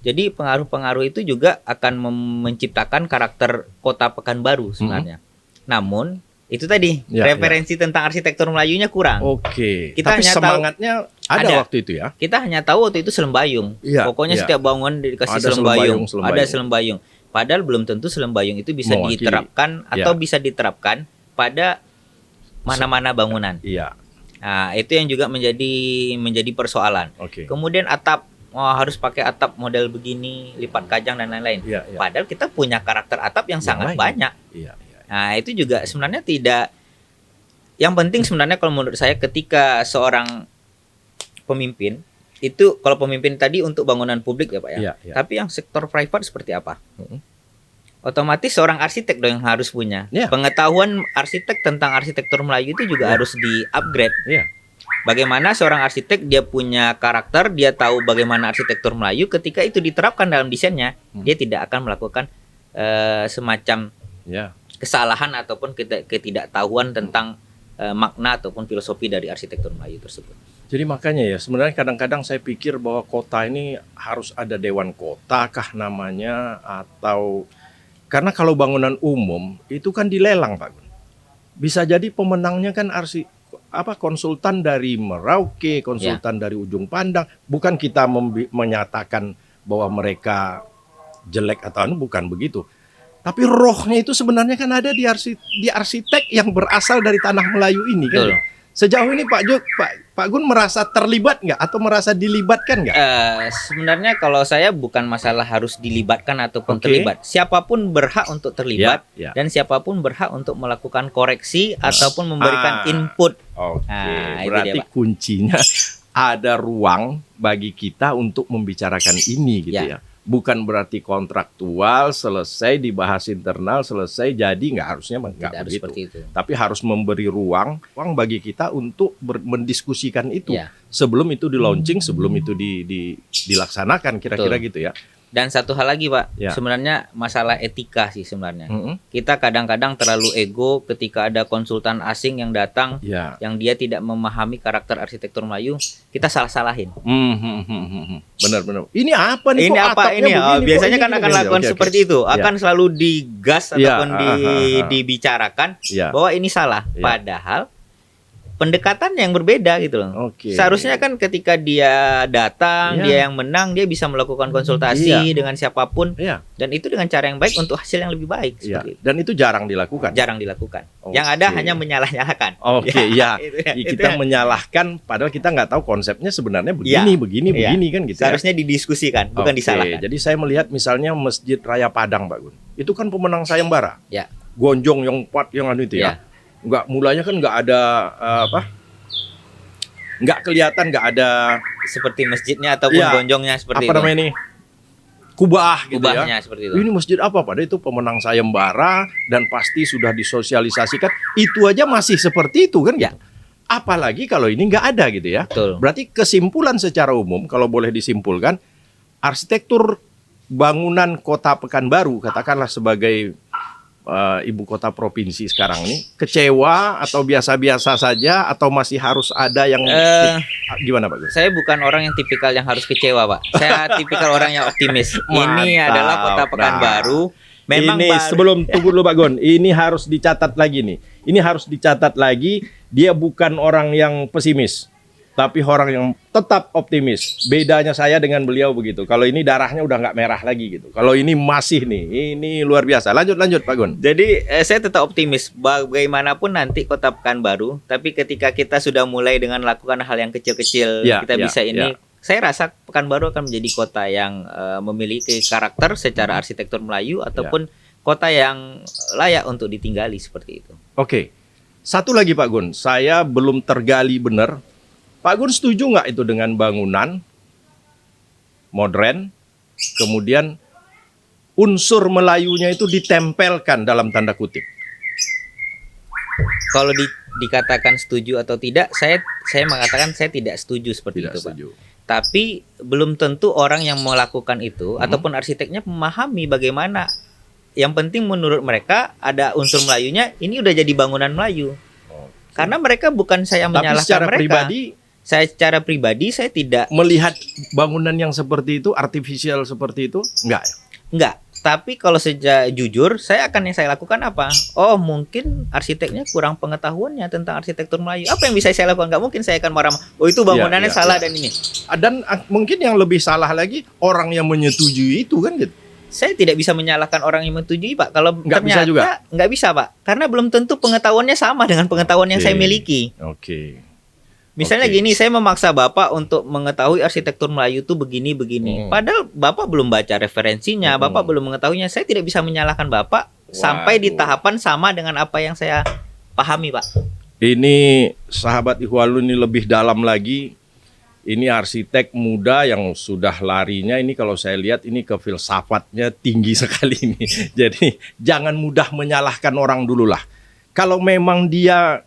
Speaker 2: Jadi pengaruh-pengaruh itu juga akan menciptakan karakter kota Pekanbaru sebenarnya. Namun itu tadi referensi tentang arsitektur Melayunya kurang.
Speaker 1: Kita tapi hanya semangatnya ada waktu itu ya.
Speaker 2: Kita hanya tahu waktu itu selembayung. Pokoknya setiap bangunan dikasih selembayung. Ada selembayung. Padahal belum tentu Selembayung itu bisa
Speaker 1: Mewakili.
Speaker 2: diterapkan atau bisa diterapkan pada mana-mana bangunan.
Speaker 1: Iya.
Speaker 2: Nah, itu yang juga menjadi persoalan.
Speaker 1: Oke.
Speaker 2: Kemudian atap, harus pakai atap model begini, lipat kajang dan lain-lain.
Speaker 1: Iya, iya.
Speaker 2: Padahal kita punya karakter atap yang sangat banyak.
Speaker 1: Iya, iya.
Speaker 2: Nah, itu juga sebenarnya tidak. Yang penting sebenarnya kalau menurut saya ketika seorang pemimpin itu, kalau pemimpin tadi untuk bangunan publik ya Pak ya.
Speaker 1: Iya, iya.
Speaker 2: Tapi yang sektor private seperti apa? Otomatis seorang arsitek dong yang harus punya.
Speaker 1: Iya.
Speaker 2: Pengetahuan arsitek tentang arsitektur Melayu itu juga harus di-upgrade.
Speaker 1: Iya.
Speaker 2: Bagaimana seorang arsitek dia punya karakter, dia tahu bagaimana arsitektur Melayu, ketika itu diterapkan dalam desainnya, dia tidak akan melakukan semacam
Speaker 1: Iya.
Speaker 2: kesalahan ataupun ketidaktahuan tentang makna ataupun filosofi dari arsitektur Melayu tersebut.
Speaker 1: Jadi makanya ya, sebenarnya kadang-kadang saya pikir bahwa kota ini harus ada dewan kota kah namanya, atau karena kalau bangunan umum itu kan dilelang Pak Gun. Bisa jadi pemenangnya kan konsultan dari Merauke, konsultan dari Ujung Pandang. Bukan kita menyatakan bahwa mereka jelek atau bukan begitu. Tapi rohnya itu sebenarnya kan ada di arsitek yang berasal dari tanah Melayu ini kan.
Speaker 2: Betul.
Speaker 1: Sejauh ini Pak Gun merasa terlibat nggak atau merasa dilibatkan nggak?
Speaker 2: Sebenarnya kalau saya bukan masalah harus dilibatkan ataupun terlibat. Siapapun berhak untuk terlibat dan siapapun berhak untuk melakukan koreksi ataupun memberikan input.
Speaker 1: Oke, berarti kuncinya ada ruang bagi kita untuk membicarakan ini gitu ya. Bukan berarti kontraktual selesai dibahas internal selesai jadi nggak harusnya nggak begitu.
Speaker 2: Itu.
Speaker 1: Tapi harus memberi ruang bagi kita untuk mendiskusikan itu sebelum itu di launching, sebelum itu dilaksanakan kira-kira gitu ya.
Speaker 2: Dan satu hal lagi Pak, sebenarnya masalah etika sih sebenarnya. Kita kadang-kadang terlalu ego ketika ada konsultan asing yang datang, yang dia tidak memahami karakter arsitektur Melayu, kita salah-salahin.
Speaker 1: Benar-benar. Ini apa nih?
Speaker 2: Ini apa ini? Biasanya kan akan lakukan seperti itu, akan selalu digas ataupun dibicarakan bahwa ini salah. Padahal pendekatan yang berbeda gitu loh. Seharusnya kan ketika dia datang, dia yang menang, dia bisa melakukan konsultasi dengan siapapun, dan itu dengan cara yang baik untuk hasil yang lebih baik. Seperti itu.
Speaker 1: Dan itu jarang dilakukan.
Speaker 2: Jarang dilakukan. Yang ada hanya menyalah-nyalahkan.
Speaker 1: Kita menyalahkan, padahal kita nggak tahu konsepnya sebenarnya begini kan gitu.
Speaker 2: Seharusnya didiskusikan, bukan disalahkan.
Speaker 1: Jadi saya melihat misalnya Masjid Raya Padang, Pak Gun. Itu kan pemenang sayembara. Gonjong yang itu ya. Nggak, mulanya kan nggak ada nggak kelihatan, nggak ada
Speaker 2: seperti masjidnya ataupun gonjongnya seperti
Speaker 1: apa namanya ini kubah gitu
Speaker 2: kubahnya seperti itu.
Speaker 1: Ini masjid apa? Padahal itu pemenang sayembara dan pasti sudah disosialisasikan. Itu aja masih seperti itu kan gitu. Apalagi kalau ini nggak ada gitu ya.
Speaker 2: Betul.
Speaker 1: Berarti kesimpulan secara umum kalau boleh disimpulkan, arsitektur bangunan kota Pekanbaru katakanlah sebagai ibu kota provinsi sekarang ini kecewa atau biasa-biasa saja atau masih harus ada yang gimana Pak Gus?
Speaker 2: Saya bukan orang yang tipikal yang harus kecewa Pak. Saya tipikal orang yang optimis. Ini adalah kota Pekanbaru. Memang
Speaker 1: ini sebelum tunggu dulu Pak Gun, ini harus dicatat lagi nih. Ini harus dicatat lagi. Dia bukan orang yang pesimis, tapi orang yang tetap optimis. Bedanya saya dengan beliau begitu. Kalau ini darahnya udah nggak merah lagi gitu. Kalau ini masih nih, ini luar biasa. Lanjut Pak Gun.
Speaker 2: Jadi saya tetap optimis. Bagaimanapun nanti kota Pekanbaru, tapi ketika kita sudah mulai dengan melakukan hal yang kecil-kecil, kita bisa ini. Saya rasa Pekanbaru akan menjadi kota yang memiliki karakter secara arsitektur Melayu ataupun kota yang layak untuk ditinggali seperti itu.
Speaker 1: Oke. Satu lagi Pak Gun, saya belum tergali benar. Pak Gun setuju nggak itu dengan bangunan modern, kemudian unsur Melayunya itu ditempelkan dalam tanda kutip?
Speaker 2: Kalau dikatakan setuju atau tidak, saya mengatakan saya tidak setuju seperti itu, Pak. Tapi belum tentu orang yang melakukan itu ataupun arsiteknya memahami bagaimana. Yang penting menurut mereka ada unsur Melayunya, ini udah jadi bangunan Melayu. Karena mereka bukan saya menyalahkan mereka. Secara pribadi saya tidak
Speaker 1: melihat bangunan yang seperti itu, artifisial seperti itu, enggak.
Speaker 2: Tapi kalau jujur, saya saya lakukan apa? Oh, mungkin arsiteknya kurang pengetahuannya tentang arsitektur Melayu. Apa yang bisa saya lakukan? Nggak mungkin saya akan marah. Oh, itu bangunannya salah dan ini.
Speaker 1: Dan mungkin yang lebih salah lagi orang yang menyetujui itu kan gitu.
Speaker 2: saya tidak bisa menyalahkan orang yang menyetujui, Pak. Kalau
Speaker 1: Nggak bisa juga?
Speaker 2: nggak bisa, Pak. Karena belum tentu pengetahuannya sama dengan pengetahuan yang saya miliki.
Speaker 1: Oke.
Speaker 2: Misalnya gini, saya memaksa Bapak untuk mengetahui arsitektur Melayu itu begini-begini. Padahal Bapak belum baca referensinya, Bapak belum mengetahuinya. Saya tidak bisa menyalahkan Bapak sampai di tahapan sama dengan apa yang saya pahami, Pak.
Speaker 1: Ini sahabat Ihwanul ini lebih dalam lagi. Ini arsitek muda yang sudah larinya ini kalau saya lihat ini ke filsafatnya tinggi sekali ini. Jadi jangan mudah menyalahkan orang dulu lah. Kalau memang dia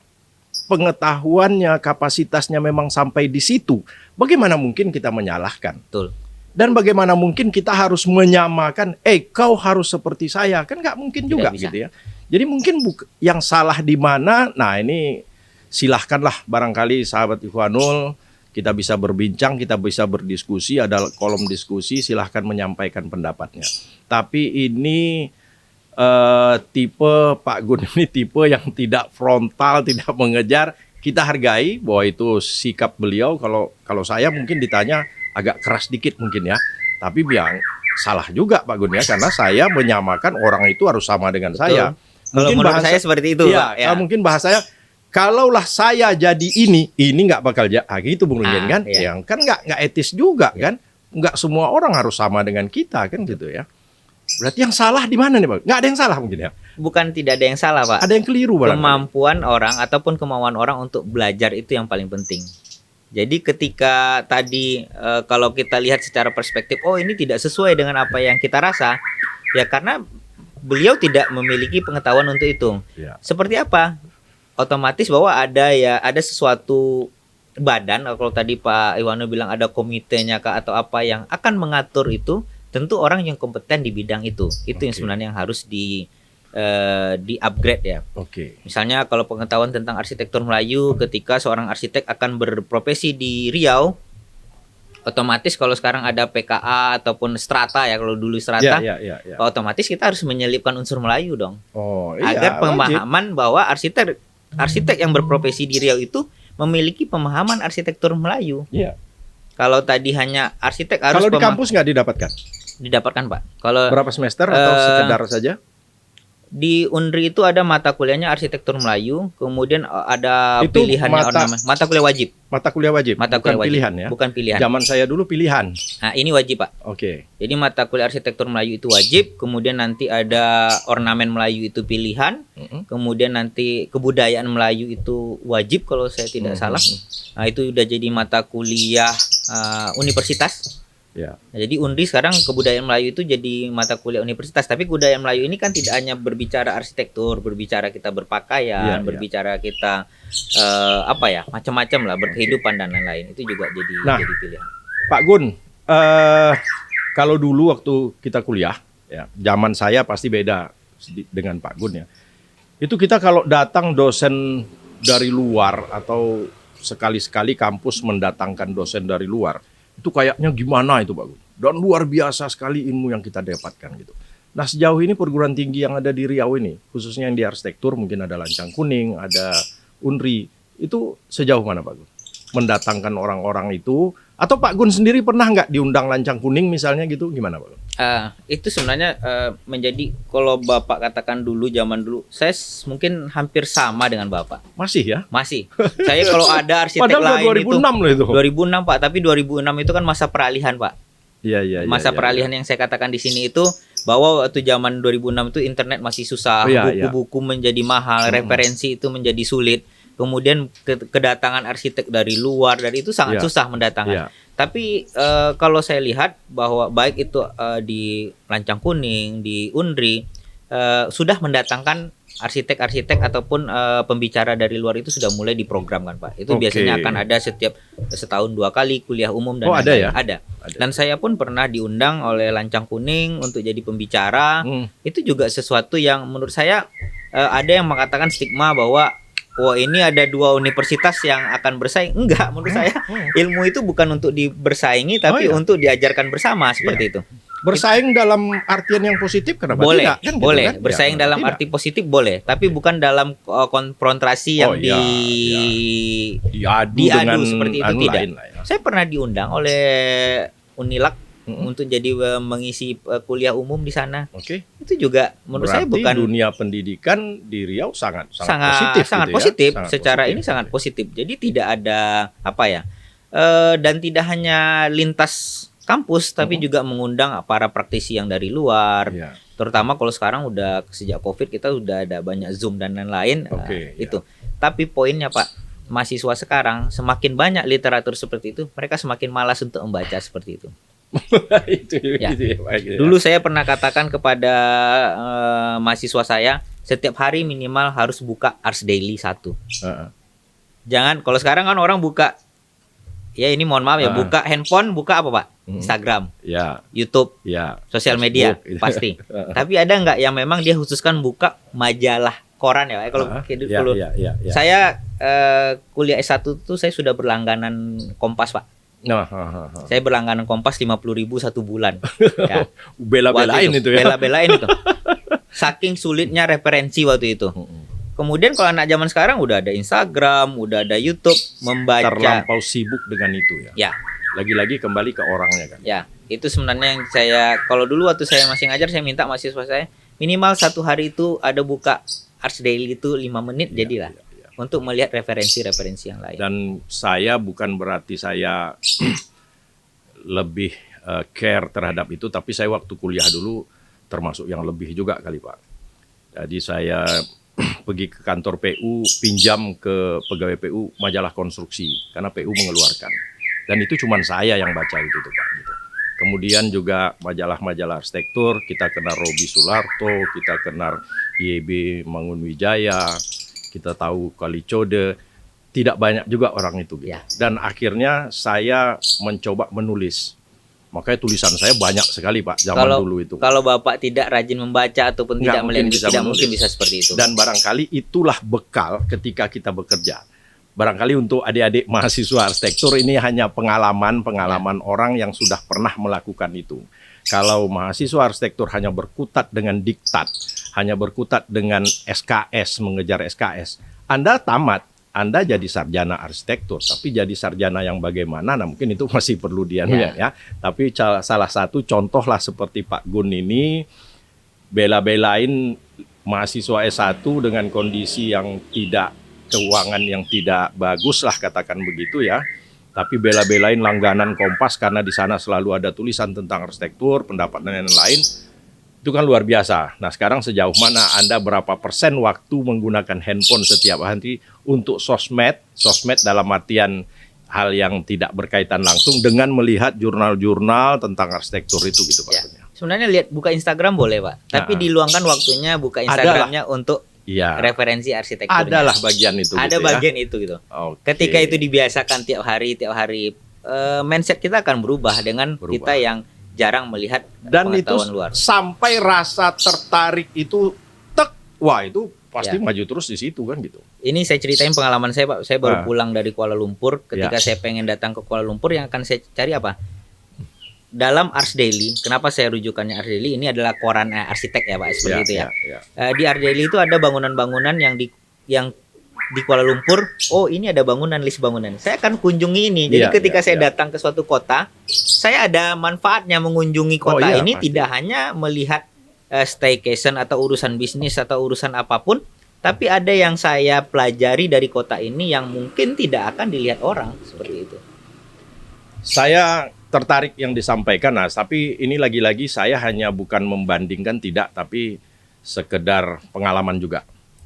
Speaker 1: pengetahuannya, kapasitasnya memang sampai di situ, bagaimana mungkin kita menyalahkan?
Speaker 2: Betul.
Speaker 1: Dan bagaimana mungkin kita harus menyamakan, kau harus seperti saya, kan nggak mungkin juga gitu ya. Jadi mungkin yang salah di mana? Nah ini silahkanlah barangkali sahabat Ihwanul. Kita bisa berbincang, kita bisa berdiskusi, ada kolom diskusi, silahkan menyampaikan pendapatnya. Tapi ini tipe Pak Gun ini tipe yang tidak frontal, tidak mengejar. Kita hargai bahwa itu sikap beliau. Kalau saya mungkin ditanya agak keras dikit mungkin ya. Tapi yang salah juga Pak Gun ya, karena saya menyamakan orang itu harus sama dengan saya.
Speaker 2: Mungkin bahasa saya seperti itu.
Speaker 1: Ya. Mungkin bahasanya. Kalaulah saya jadi ini nggak bakal gitu Bung Lingen kan?
Speaker 2: Iya.
Speaker 1: Yang kan nggak etis juga kan? Nggak semua orang harus sama dengan kita kan gitu ya. Berarti yang salah di mana nih Pak? Nggak ada yang salah mungkin ya?
Speaker 2: Bukan tidak ada yang salah, Pak.
Speaker 1: Ada yang keliru barangkali.
Speaker 2: Kemampuan orang ataupun kemauan orang untuk belajar itu yang paling penting. Jadi ketika tadi kalau kita lihat secara perspektif, oh ini tidak sesuai dengan apa yang kita rasa, ya karena beliau tidak memiliki pengetahuan untuk itu.
Speaker 1: Ya.
Speaker 2: Seperti apa? Otomatis bahwa ada sesuatu badan, kalau tadi Pak Ihwanul bilang ada komitenya atau apa yang akan mengatur itu, tentu orang yang kompeten di bidang itu yang sebenarnya yang harus di upgrade ya. Misalnya kalau pengetahuan tentang arsitektur Melayu, ketika seorang arsitek akan berprofesi di Riau, otomatis kalau sekarang ada PKA ataupun strata ya, kalau dulu strata, otomatis kita harus menyelipkan unsur Melayu dong, agar pemahaman bahwa arsitek yang berprofesi di Riau itu memiliki pemahaman arsitektur Melayu.
Speaker 1: Iya.
Speaker 2: Kalau tadi hanya arsitek harus
Speaker 1: kalau di kampus nggak didapatkan?
Speaker 2: Didapatkan Pak. Kalau
Speaker 1: berapa semester atau sekedar saja?
Speaker 2: Di Unri itu ada mata kuliahnya arsitektur Melayu, kemudian ada itu pilihannya mata kuliah wajib.
Speaker 1: Mata kuliah wajib. Bukan pilihan ya.
Speaker 2: Bukan pilihan.
Speaker 1: Zaman saya dulu pilihan.
Speaker 2: Nah, ini wajib, Pak. Jadi mata kuliah arsitektur Melayu itu wajib, kemudian nanti ada ornamen Melayu itu pilihan, kemudian nanti kebudayaan Melayu itu wajib kalau saya tidak salah. Nah, itu udah jadi mata kuliah universitas.
Speaker 1: Ya.
Speaker 2: Nah, jadi Unri sekarang kebudayaan Melayu itu jadi mata kuliah universitas. Tapi kebudayaan Melayu ini kan tidak hanya berbicara arsitektur, berbicara kita berpakaian, berbicara kita macam-macam lah, berkehidupan dan lain-lain. Itu juga jadi pilihan.
Speaker 1: Pak Gun, kalau dulu waktu kita kuliah, ya, zaman saya pasti beda dengan Pak Gun ya. Itu kita kalau datang dosen dari luar atau sekali-sekali kampus mendatangkan dosen dari luar, itu kayaknya gimana itu Pak Gun? Dan luar biasa sekali ilmu yang kita dapatkan gitu. Nah sejauh ini perguruan tinggi yang ada di Riau ini, khususnya yang di arsitektur, mungkin ada Lancang Kuning, ada Unri, itu sejauh mana Pak Gun? Mendatangkan orang-orang itu, atau Pak Gun sendiri pernah nggak diundang Lancang Kuning misalnya gitu, gimana Pak Gun?
Speaker 2: Itu sebenarnya menjadi, kalau Bapak katakan dulu, zaman dulu, saya mungkin hampir sama dengan Bapak.
Speaker 1: Masih ya?
Speaker 2: Masih. Saya kalau ada arsitek
Speaker 1: lain 2006
Speaker 2: itu,
Speaker 1: loh itu.
Speaker 2: 2006 Pak, tapi 2006 itu kan masa peralihan Pak.
Speaker 1: Iya.
Speaker 2: Masa peralihan yang saya katakan di sini itu, bahwa waktu zaman 2006 itu internet masih susah, buku-buku menjadi mahal, referensi itu menjadi sulit. Kemudian kedatangan arsitek dari luar, dari itu sangat susah mendatangkan. Tapi kalau saya lihat bahwa baik itu di Lancang Kuning, di Unri, sudah mendatangkan arsitek-arsitek ataupun pembicara dari luar itu sudah mulai diprogramkan Pak. Itu biasanya akan ada setiap setahun 2 kali kuliah umum dan
Speaker 1: ada ya?
Speaker 2: Ada. Dan saya pun pernah diundang oleh Lancang Kuning untuk jadi pembicara. Itu juga sesuatu yang menurut saya ada yang mengatakan stigma bahwa wah ini ada 2 universitas yang akan bersaing. Enggak, menurut saya ilmu itu bukan untuk bersaingi, tapi untuk diajarkan bersama seperti itu.
Speaker 1: Bersaing dalam artian yang positif kenapa
Speaker 2: boleh,
Speaker 1: tidak? Kan
Speaker 2: boleh.
Speaker 1: Gitu, kan?
Speaker 2: Bersaing dalam arti positif boleh, tapi bukan dalam konfrontasi yang diadu
Speaker 1: dengan
Speaker 2: seperti itu, tidak.
Speaker 1: Ya.
Speaker 2: Saya pernah diundang oleh Unilak untuk jadi mengisi kuliah umum di sana.
Speaker 1: Oke.
Speaker 2: Itu juga menurut saya
Speaker 1: Berarti
Speaker 2: bukan
Speaker 1: dunia pendidikan di Riau sangat positif,
Speaker 2: sangat
Speaker 1: gitu ya?
Speaker 2: positif.
Speaker 1: Sangat
Speaker 2: Secara
Speaker 1: positif.
Speaker 2: ini sangat positif. Jadi tidak ada apa ya, dan tidak hanya lintas kampus, tapi juga mengundang para praktisi yang dari luar.
Speaker 1: Iya.
Speaker 2: Terutama kalau sekarang udah sejak COVID kita udah ada banyak Zoom dan lain-lain.
Speaker 1: Oke,
Speaker 2: Itu. Tapi poinnya Pak, mahasiswa sekarang semakin banyak literatur seperti itu, mereka semakin malas untuk membaca seperti itu.
Speaker 1: itu,
Speaker 2: Ya.
Speaker 1: itu ya, baik, ya.
Speaker 2: Dulu saya pernah katakan kepada mahasiswa saya, setiap hari minimal harus buka Ars Daily 1.
Speaker 1: Heeh.
Speaker 2: Jangan, kalau sekarang kan orang buka, ya ini mohon maaf ya, buka handphone, buka apa Pak? Instagram,
Speaker 1: Ya,
Speaker 2: YouTube,
Speaker 1: ya.
Speaker 2: sosial media,
Speaker 1: Facebook, gitu.
Speaker 2: pasti. Tapi ada nggak yang memang dia khususkan buka majalah koran ya Pak? Kalau
Speaker 1: Ya,
Speaker 2: kalau
Speaker 1: ya, ya, ya.
Speaker 2: saya kuliah S1 tuh saya sudah berlangganan Kompas Pak.
Speaker 1: Nah,
Speaker 2: Saya berlangganan Kompas 50.000 satu bulan. Ya.
Speaker 1: bela-belain
Speaker 2: Waktu
Speaker 1: itu ya.
Speaker 2: Bela-belain itu. Saking sulitnya referensi waktu itu. Kemudian kalau anak zaman sekarang udah ada Instagram, udah ada YouTube, membaca.
Speaker 1: Terlampau sibuk dengan itu ya.
Speaker 2: Ya,
Speaker 1: Lagi-lagi kembali ke orangnya kan.
Speaker 2: ya. Itu sebenarnya yang saya, kalau dulu waktu saya masih ngajar, saya minta mahasiswa saya minimal satu hari itu ada buka Ars Daily itu 5 menit jadilah. Untuk melihat referensi-referensi yang lain.
Speaker 1: Dan saya bukan berarti saya lebih care terhadap itu, tapi saya waktu kuliah dulu termasuk yang lebih juga kali Pak. Jadi saya pergi ke kantor PU, pinjam ke pegawai PU majalah konstruksi, karena PU mengeluarkan. Dan itu cuma saya yang baca itu tuh Pak. Gitu. Kemudian juga majalah-majalah arsitektur, kita kenal Robi Sularto, kita kenal YB Mangunwijaya, kita tahu Kalicode, tidak banyak juga orang itu. Gitu.
Speaker 2: Ya.
Speaker 1: Dan akhirnya saya mencoba menulis. Makanya tulisan saya banyak sekali Pak, zaman dulu itu.
Speaker 2: Kalau Bapak tidak rajin membaca ataupun
Speaker 1: Nggak
Speaker 2: tidak melihat,
Speaker 1: mungkin bisa
Speaker 2: tidak
Speaker 1: menulis.
Speaker 2: mungkin bisa seperti itu.
Speaker 1: Dan barangkali itulah bekal ketika kita bekerja. Barangkali untuk adik-adik mahasiswa arsitektur ini hanya pengalaman orang yang sudah pernah melakukan itu. Kalau mahasiswa arsitektur hanya berkutat dengan diktat, hanya berkutat dengan SKS, mengejar SKS, Anda tamat, Anda jadi sarjana arsitektur, tapi jadi sarjana yang bagaimana, nah mungkin itu masih perlu ya. Tapi salah satu contoh lah seperti Pak Gun ini, bela-belain mahasiswa S1 dengan kondisi yang tidak, keuangan yang tidak bagus lah katakan begitu ya. Tapi bela-belain langganan Kompas karena di sana selalu ada tulisan tentang arsitektur, pendapat dan lain-lain. Itu kan luar biasa. Nah sekarang sejauh mana Anda berapa persen waktu menggunakan handphone setiap hari untuk sosmed dalam artian hal yang tidak berkaitan langsung dengan melihat jurnal-jurnal tentang arsitektur itu gitu Pak.
Speaker 2: Ya. Sebenarnya lihat buka Instagram boleh Pak, tapi diluangkan waktunya buka Instagramnya untuk referensi arsitekturnya.
Speaker 1: Adalah bagian itu.
Speaker 2: Ada
Speaker 1: gitu
Speaker 2: bagian itu gitu.
Speaker 1: Okay.
Speaker 2: Ketika itu dibiasakan tiap hari, mindset kita akan berubah dengan kita yang jarang melihat
Speaker 1: dan itu
Speaker 2: pengetahuan luar.
Speaker 1: Sampai rasa tertarik itu wah itu pasti maju terus di situ kan gitu.
Speaker 2: Ini saya ceritain pengalaman saya Pak. Saya baru pulang dari Kuala Lumpur. Ketika saya pengen datang ke Kuala Lumpur, yang akan saya cari apa? Dalam Ars Daily, kenapa saya rujukannya Ars Daily? Ini adalah koran arsitek ya Pak, seperti itu ya. Di Ars Daily itu ada bangunan-bangunan yang di Kuala Lumpur. Oh ini ada bangunan, list bangunan. Saya akan kunjungi ini. Jadi ketika saya datang ke suatu kota, saya ada manfaatnya mengunjungi kota ini. Pasti. Tidak hanya melihat staycation atau urusan bisnis atau urusan apapun, tapi ada yang saya pelajari dari kota ini yang mungkin tidak akan dilihat orang seperti itu.
Speaker 1: Saya tertarik yang disampaikan, tapi ini lagi-lagi saya hanya bukan membandingkan tidak, tapi sekedar pengalaman juga.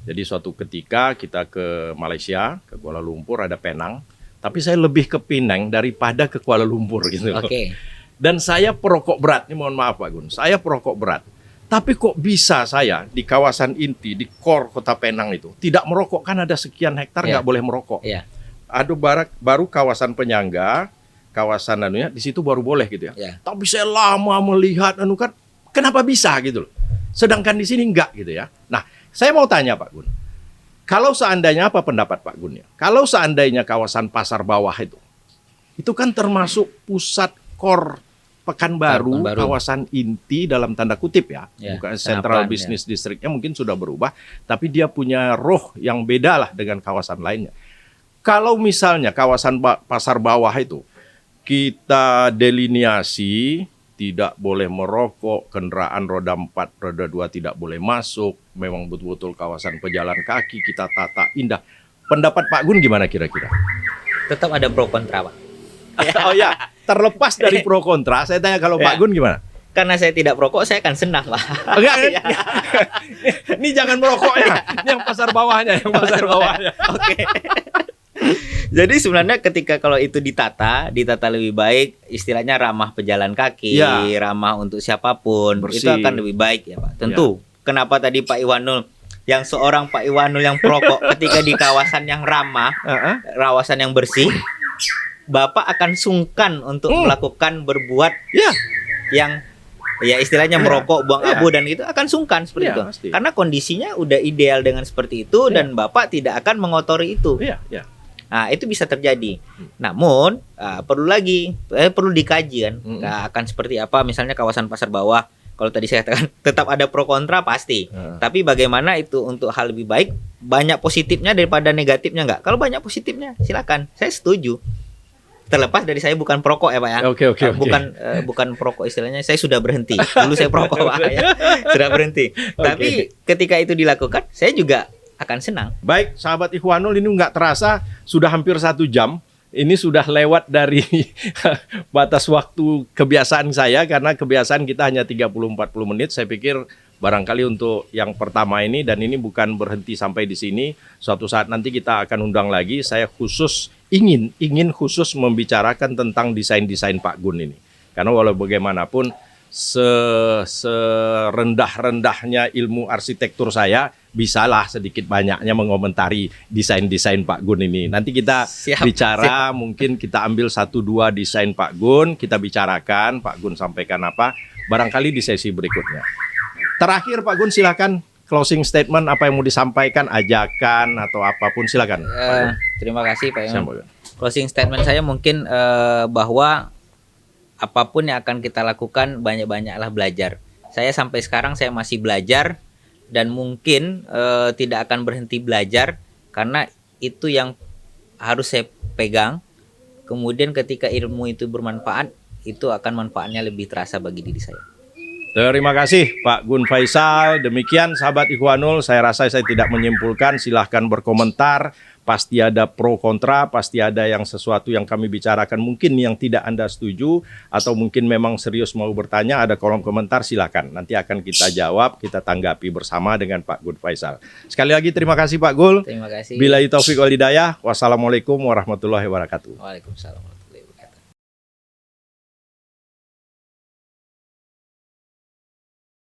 Speaker 1: Jadi suatu ketika kita ke Malaysia, ke Kuala Lumpur, ada Penang, tapi saya lebih ke Penang daripada ke Kuala Lumpur gitu.
Speaker 2: Oke.
Speaker 1: Dan saya perokok berat, ini mohon maaf Pak Gun, saya perokok berat. Tapi kok bisa saya di kawasan inti, di core kota Penang itu, tidak merokok, kan ada sekian hektar nggak boleh merokok. Ada baru kawasan penyangga, kawasan anunya, di situ baru boleh gitu ya. Tapi saya lama melihat kan, kenapa bisa gitu loh. Sedangkan di sini enggak gitu ya. Nah, saya mau tanya Pak Gun, kalau seandainya apa pendapat Pak Gun ya? Kalau seandainya kawasan pasar bawah itu kan termasuk pusat core Pekanbaru, kawasan inti dalam tanda kutip ya, bukan Central Business District-nya mungkin sudah berubah, tapi dia punya roh yang beda lah dengan kawasan lainnya. Kalau misalnya kawasan pasar bawah itu kita delineasi tidak boleh merokok, kendaraan roda 4, roda 2 tidak boleh masuk, memang betul-betul kawasan pejalan kaki kita tata indah. Pendapat Pak Gun gimana kira-kira?
Speaker 2: Tetap ada pro kontra, Pak.
Speaker 1: Oh ya, terlepas dari pro kontra, saya tanya kalau Pak Gun gimana?
Speaker 2: Karena saya tidak perokok, saya akan senang, Pak.
Speaker 1: Enggak, ini jangan merokoknya, ini yang pasar bawahnya, pasar bawahnya.
Speaker 2: Oke. Jadi sebenarnya ketika kalau itu ditata lebih baik, istilahnya ramah pejalan kaki, ramah untuk siapapun,
Speaker 1: bersih.
Speaker 2: Itu akan lebih baik ya Pak. Tentu. Kenapa tadi Pak Iwanul, yang seorang Pak Iwanul yang perokok ketika di kawasan yang ramah, kawasan yang bersih, Bapak akan sungkan untuk melakukan berbuat yang ya istilahnya merokok, buang abu dan itu akan sungkan seperti itu. Pasti. Karena kondisinya udah ideal dengan seperti itu dan Bapak tidak akan mengotori itu. Nah, itu bisa terjadi. Namun perlu dikaji kan, akan seperti apa misalnya kawasan pasar bawah. Kalau tadi saya katakan tetap ada pro kontra pasti. Tapi bagaimana itu untuk hal lebih baik, banyak positifnya daripada negatifnya enggak? Kalau banyak positifnya silakan. Saya setuju. Terlepas dari saya bukan perokok ya Pak ya.
Speaker 1: Oke.
Speaker 2: Bukan perokok istilahnya. Saya sudah berhenti. Dulu saya perokok Pak ya. Sudah berhenti. Tapi ketika itu dilakukan, saya juga akan senang.
Speaker 1: Baik, sahabat Ikhwanul, ini nggak terasa sudah hampir 1 jam. Ini sudah lewat dari batas waktu kebiasaan saya, karena kebiasaan kita hanya 30-40 menit. Saya pikir barangkali untuk yang pertama ini, dan ini bukan berhenti sampai di sini. Suatu saat nanti kita akan undang lagi. Saya khusus ingin khusus membicarakan tentang desain-desain Pak Gun ini. Karena walau bagaimanapun serendah-rendahnya ilmu arsitektur saya, bisalah sedikit banyaknya mengomentari desain-desain Pak Gun ini. Nanti kita bicara, mungkin kita ambil 1-2 desain Pak Gun, kita bicarakan, Pak Gun sampaikan apa, barangkali di sesi berikutnya. Terakhir Pak Gun, silakan closing statement, apa yang mau disampaikan, ajakan atau apapun, silakan.
Speaker 2: Terima kasih Pak Iwan. Closing statement saya mungkin bahwa apapun yang akan kita lakukan, banyak-banyaklah belajar. Saya sampai sekarang saya masih belajar dan mungkin tidak akan berhenti belajar, karena itu yang harus saya pegang. Kemudian ketika ilmu itu bermanfaat, itu akan manfaatnya lebih terasa bagi diri saya.
Speaker 1: Terima kasih Pak Gun Faisal. Demikian sahabat Ikhwanul, saya rasa saya tidak menyimpulkan, silahkan berkomentar. Pasti ada pro kontra, pasti ada yang sesuatu yang kami bicarakan mungkin yang tidak Anda setuju, atau mungkin memang serius mau bertanya, ada kolom komentar, silakan. Nanti akan kita jawab, kita tanggapi bersama dengan Pak Gun Faisal. Sekali lagi terima kasih Pak Gul.
Speaker 2: Terima kasih.
Speaker 1: Billahi taufiq wal hidayah. Wassalamualaikum warahmatullahi wabarakatuh.
Speaker 2: Waalaikumsalam.